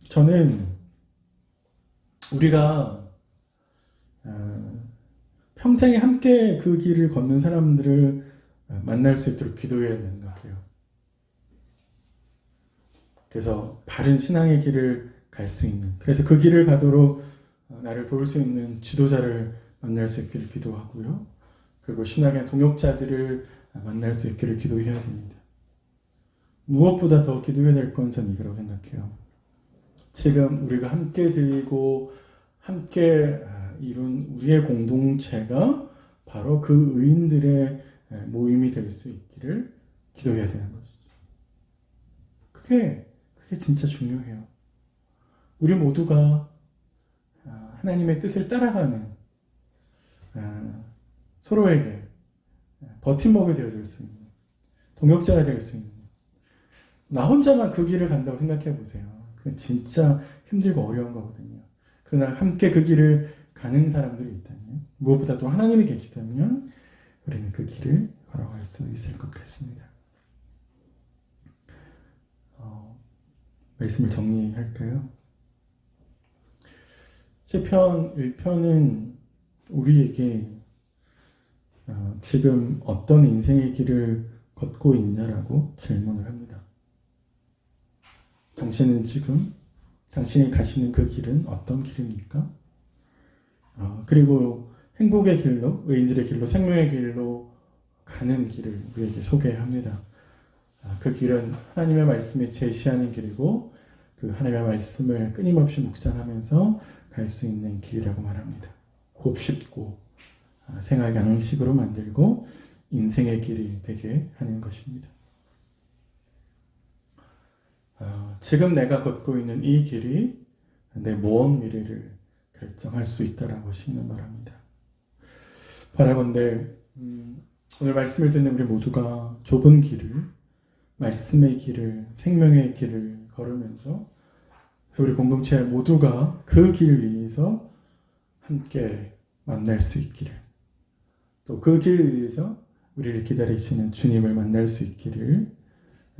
저는 우리가 평생에 함께 그 길을 걷는 사람들을 만날 수 있도록 기도해야 된다고 생각해요. 그래서 바른 신앙의 길을 갈 수 있는, 그래서 그 길을 가도록 나를 도울 수 있는 지도자를 만날 수 있기를 기도하고요. 그리고 신앙의 동역자들을 만날 수 있기를 기도해야 됩니다. 무엇보다 더 기도해야 될 건 전 이거라고 생각해요. 지금 우리가 함께 드리고 함께 이룬 우리의 공동체가 바로 그 의인들의 모임이 될 수 있기를 기도해야 되는 것이죠. 그게 진짜 중요해요. 우리 모두가 하나님의 뜻을 따라가는 서로에게 버팀목이 되어줄 수 있는 동역자가 될 수 있는, 나 혼자만 그 길을 간다고 생각해 보세요. 그건 진짜 힘들고 어려운 거거든요. 그러나 함께 그 길을 가는 사람들이 있다면, 무엇보다 도 하나님이 계시다면 우리는 그 길을 걸어갈 수 있을 것 같습니다. 말씀을 정리할까요? 시편 1편은 우리에게 지금 어떤 인생의 길을 걷고 있냐라고 질문을 합니다. 당신은 지금 당신이 가시는 그 길은 어떤 길입니까? 그리고 행복의 길로, 의인들의 길로, 생명의 길로 가는 길을 우리에게 소개합니다. 그 길은 하나님의 말씀이 제시하는 길이고, 그 하나님의 말씀을 끊임없이 묵상하면서 갈 수 있는 길이라고 말합니다. 곱씹고 생활 양식으로 만들고 인생의 길이 되게 하는 것입니다. 지금 내가 걷고 있는 이 길이 내 모험 미래를 결정할 수 있다라고 시인은 말합니다. 바라건대 오늘 말씀을 듣는 우리 모두가 좁은 길을, 말씀의 길을, 생명의 길을 걸으면서 우리 공동체 모두가 그 길 위에서 함께 만날 수 있기를, 또 그 길 위에서 우리를 기다리시는 주님을 만날 수 있기를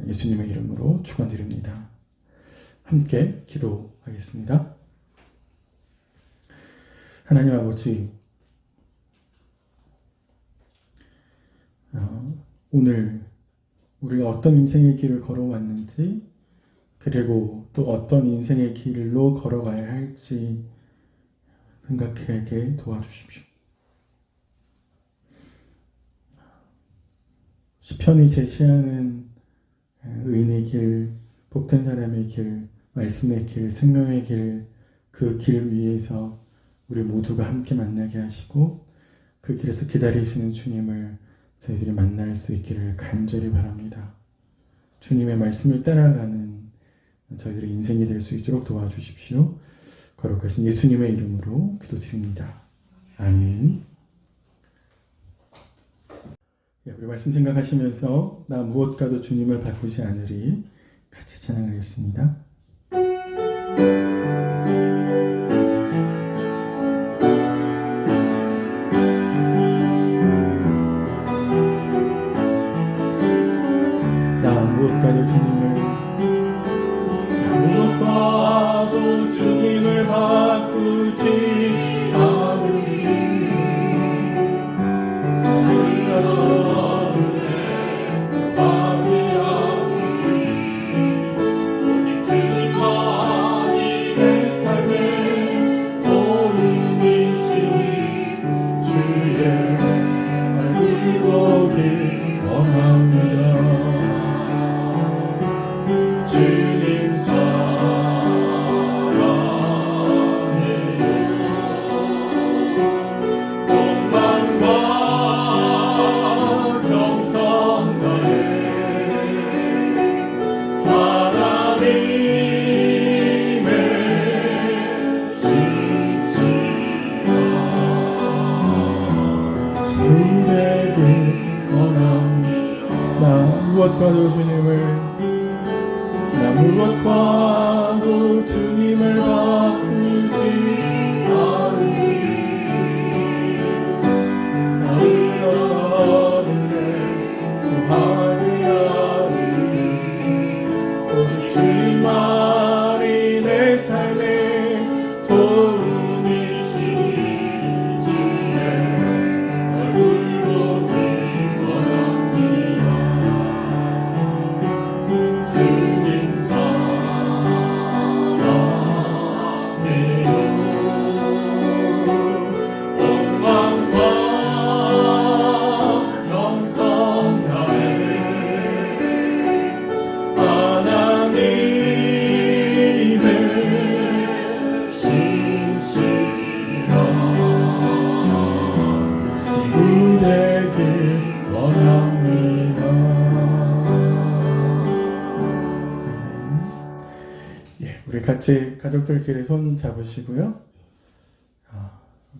예수님의 이름으로 축원드립니다. 함께 기도하겠습니다. 하나님 아버지, 오늘 우리가 어떤 인생의 길을 걸어왔는지, 그리고 또 어떤 인생의 길로 걸어가야 할지 생각하게 도와주십시오. 시편이 제시하는 의인의 길, 복된 사람의 길, 말씀의 길, 생명의 길, 그 길 위에서 우리 모두가 함께 만나게 하시고 그 길에서 기다리시는 주님을 저희들이 만날 수 있기를 간절히 바랍니다. 주님의 말씀을 따라가는 저희들의 인생이 될 수 있도록 도와주십시오. 거룩하신 예수님의 이름으로 기도드립니다. 아멘. 우리 말씀 생각하시면서 나 무엇과도 주님을 바꾸지 않으리 같이 찬양하겠습니다. 나 무엇과도 주님을 바꾸지 않으리. 오직 주님만이 내 삶의 도움이시니 주의 얼굴 보기 원합니다. 주님 무엇과도 주님을 바꾸지 않으리. 나의 어떤 은혜 구하지 않으리. 오직 주님만이 내 삶의 도움이시니 주의 얼굴 보기 원합니다. 주님 사랑 우리 같이 가족들끼리 손 잡으시고요.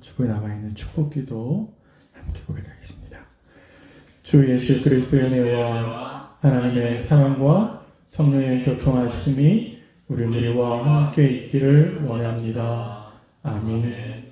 주부에 남아있는 축복기도 함께 고백하겠습니다. 주 예수 그리스도의 은혜와 하나님의 사랑과 성령의 교통하심이 우리 우리와 함께 있기를 원합니다. 아멘.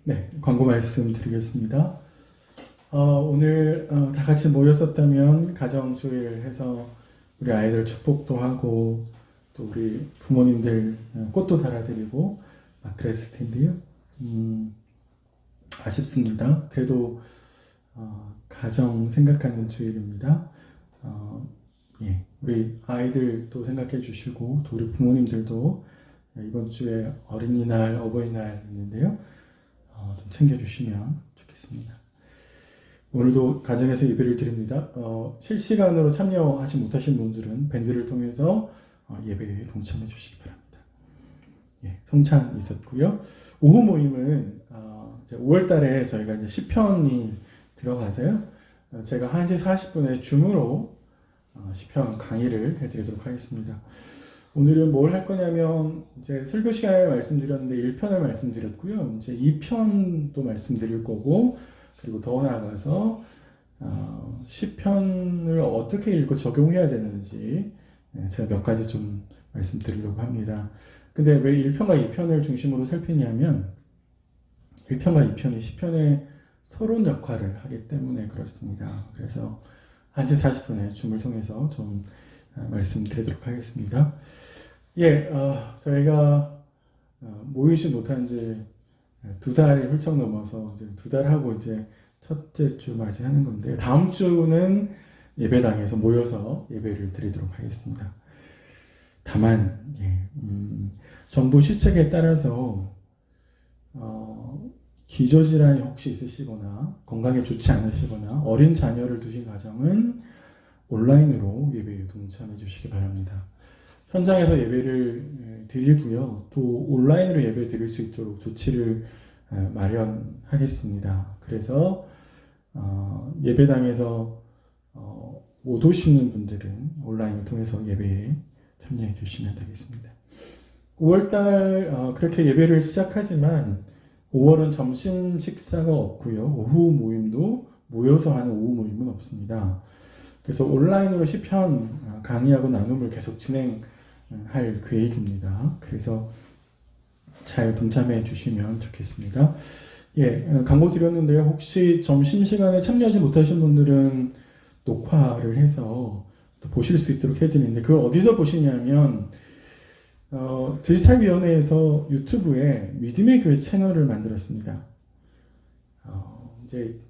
네, 광고 말씀 드리겠습니다. 오늘 다 같이 모였었다면 가정주일 해서 우리 아이들 축복도 하고 또 우리 부모님들 꽃도 달아드리고 막 그랬을 텐데요. 아쉽습니다. 그래도 가정 생각하는 주일입니다. 우리 아이들도 생각해 주시고 또 우리 부모님들도 이번 주에 어린이날, 어버이날 있는데요. 좀 챙겨주시면 좋겠습니다. 오늘도 가정에서 예배를 드립니다. 실시간으로 참여하지 못하신 분들은 밴드를 통해서 예배에 동참해 주시기 바랍니다. 성찬 있었고요. 오후 모임은 이제 5월 달에 저희가 이제 시편이 들어가서요. 제가 1시 40분에 줌으로 시편 강의를 해드리도록 하겠습니다. 오늘은 뭘 할 거냐면 이제 설교 시간에 말씀드렸는데 1편을 말씀드렸고요. 이제 2편도 말씀드릴 거고 그리고 더 나아가서 시편을 어떻게 읽고 적용해야 되는지 제가 몇 가지 좀 말씀드리려고 합니다. 근데 왜 1편과 2편을 중심으로 살피냐면 1편과 2편이 시편의 서론 역할을 하기 때문에 그렇습니다. 그래서 1시 40분에 줌을 통해서 좀 말씀드리도록 하겠습니다. 저희가 모이지 못한 지 2달이 훌쩍 넘어서 이제 2달 하고 이제 첫째 주 맞이하는 건데 다음 주는 예배당에서 모여서 예배를 드리도록 하겠습니다. 다만 정부 시책에 따라서 기저질환이 혹시 있으시거나 건강에 좋지 않으시거나 어린 자녀를 두신 가정은 온라인으로 예배에 동참해 주시기 바랍니다. 현장에서 예배를 드리고요. 또 온라인으로 예배 드릴 수 있도록 조치를 마련하겠습니다. 그래서 예배당에서 못 오시는 분들은 온라인을 통해서 예배에 참여해 주시면 되겠습니다. 5월달 그렇게 예배를 시작하지만 5월은 점심 식사가 없고요. 오후 모임도 모여서 하는 오후 모임은 없습니다. 그래서 온라인으로 시편 강의하고 나눔을 계속 진행할 계획입니다. 그래서 잘 동참해 주시면 좋겠습니다. 광고 드렸는데요. 혹시 점심시간에 참여하지 못하신 분들은 녹화를 해서 또 보실 수 있도록 해드리는데 그걸 어디서 보시냐면 디지털위원회에서 유튜브에 믿음의 교회 채널을 만들었습니다. 이제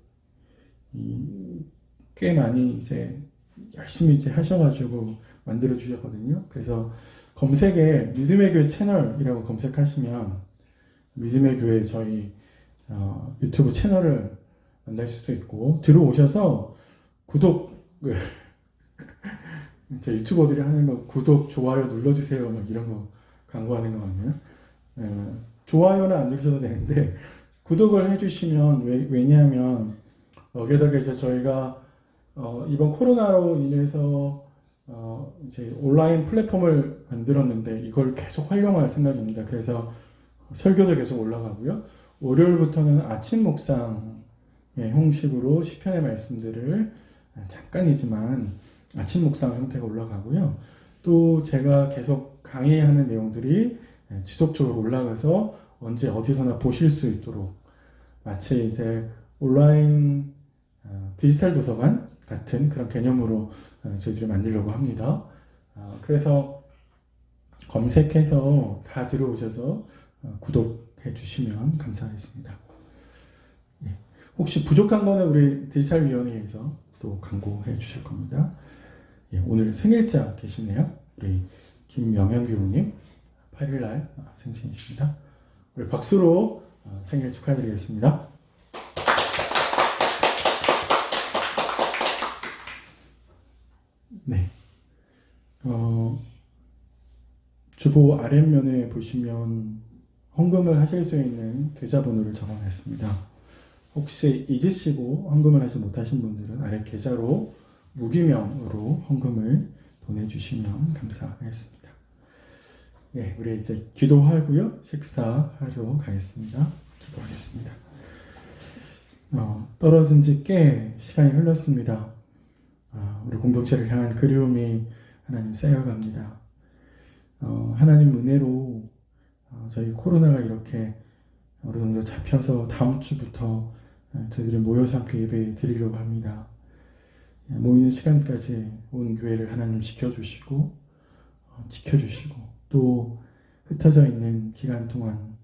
꽤 많이 이제 열심히 이제 하셔가지고 만들어 주셨거든요. 그래서 검색에 믿음의 교회 채널이라고 검색하시면 믿음의 교회 저희 유튜브 채널을 만날 수도 있고 들어오셔서 구독을 제 유튜버들이 하는 거 구독, 좋아요 눌러주세요 막 이런 거 광고하는 거 같네요. 좋아요는 안 누르셔도 되는데 구독을 해주시면 왜냐하면 게다가 이제 저희가 이번 코로나로 인해서 이제 온라인 플랫폼을 만들었는데 이걸 계속 활용할 생각입니다. 그래서 설교도 계속 올라가고요. 월요일부터는 아침 묵상의 형식으로 시편의 말씀들을 잠깐이지만 아침 묵상 형태가 올라가고요. 또 제가 계속 강의하는 내용들이 지속적으로 올라가서 언제 어디서나 보실 수 있도록 마치 이제 온라인 디지털 도서관 같은 그런 개념으로 저희들이 만들려고 합니다. 그래서 검색해서 다 들어오셔서 구독해 주시면 감사하겠습니다. 혹시 부족한 거는 우리 디지털위원회에서 또 광고해 주실 겁니다. 오늘 생일자 계시네요. 우리 김명현 교우님 8일날 생신이십니다. 우리 박수로 생일 축하드리겠습니다. 네. 주보 아랫면에 보시면 헌금을 하실 수 있는 계좌번호를 적어놨습니다. 혹시 잊으시고 헌금을 하지 못하신 분들은 아래 계좌로 무기명으로 헌금을 보내주시면 감사하겠습니다. 예, 우리 이제 기도하고요. 식사하러 가겠습니다. 기도하겠습니다. 떨어진 지 꽤 시간이 흘렀습니다. 우리 공동체를 향한 그리움이 하나님 쌓여갑니다. 하나님 은혜로 저희 코로나가 이렇게 어느 정도 잡혀서 다음 주부터 저희들이 모여서 함께 예배 드리려고 합니다. 모이는 시간까지 온 교회를 하나님 지켜주시고 또 흩어져 있는 기간 동안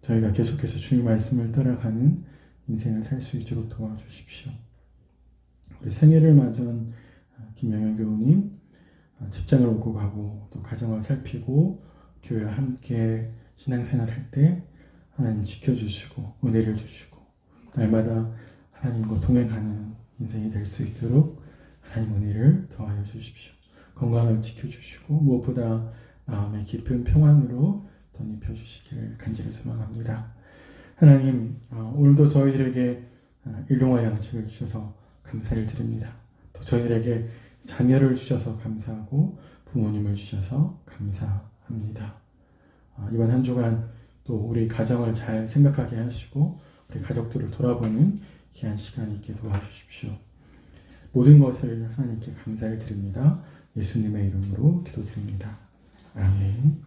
저희가 계속해서 주님 말씀을 따라가는 인생을 살 수 있도록 도와주십시오. 우리 생일을 맞은 김명현 교우님 직장을 오고 가고 또 가정을 살피고 교회와 함께 신앙생활 할 때 하나님 지켜주시고 은혜를 주시고 날마다 하나님과 동행하는 인생이 될 수 있도록 하나님 은혜를 더하여 주십시오. 건강을 지켜주시고 무엇보다 마음의 깊은 평안으로 덧입혀 주시기를 간절히 소망합니다. 하나님 오늘도 저희들에게 일용할 양식을 주셔서 감사를 드립니다. 또 저희들에게 자녀를 주셔서 감사하고 부모님을 주셔서 감사합니다. 이번 한 주간 또 우리 가정을 잘 생각하게 하시고 우리 가족들을 돌아보는 귀한 시간이 있게 도와주십시오. 모든 것을 하나님께 감사를 드립니다. 예수님의 이름으로 기도드립니다. 아멘.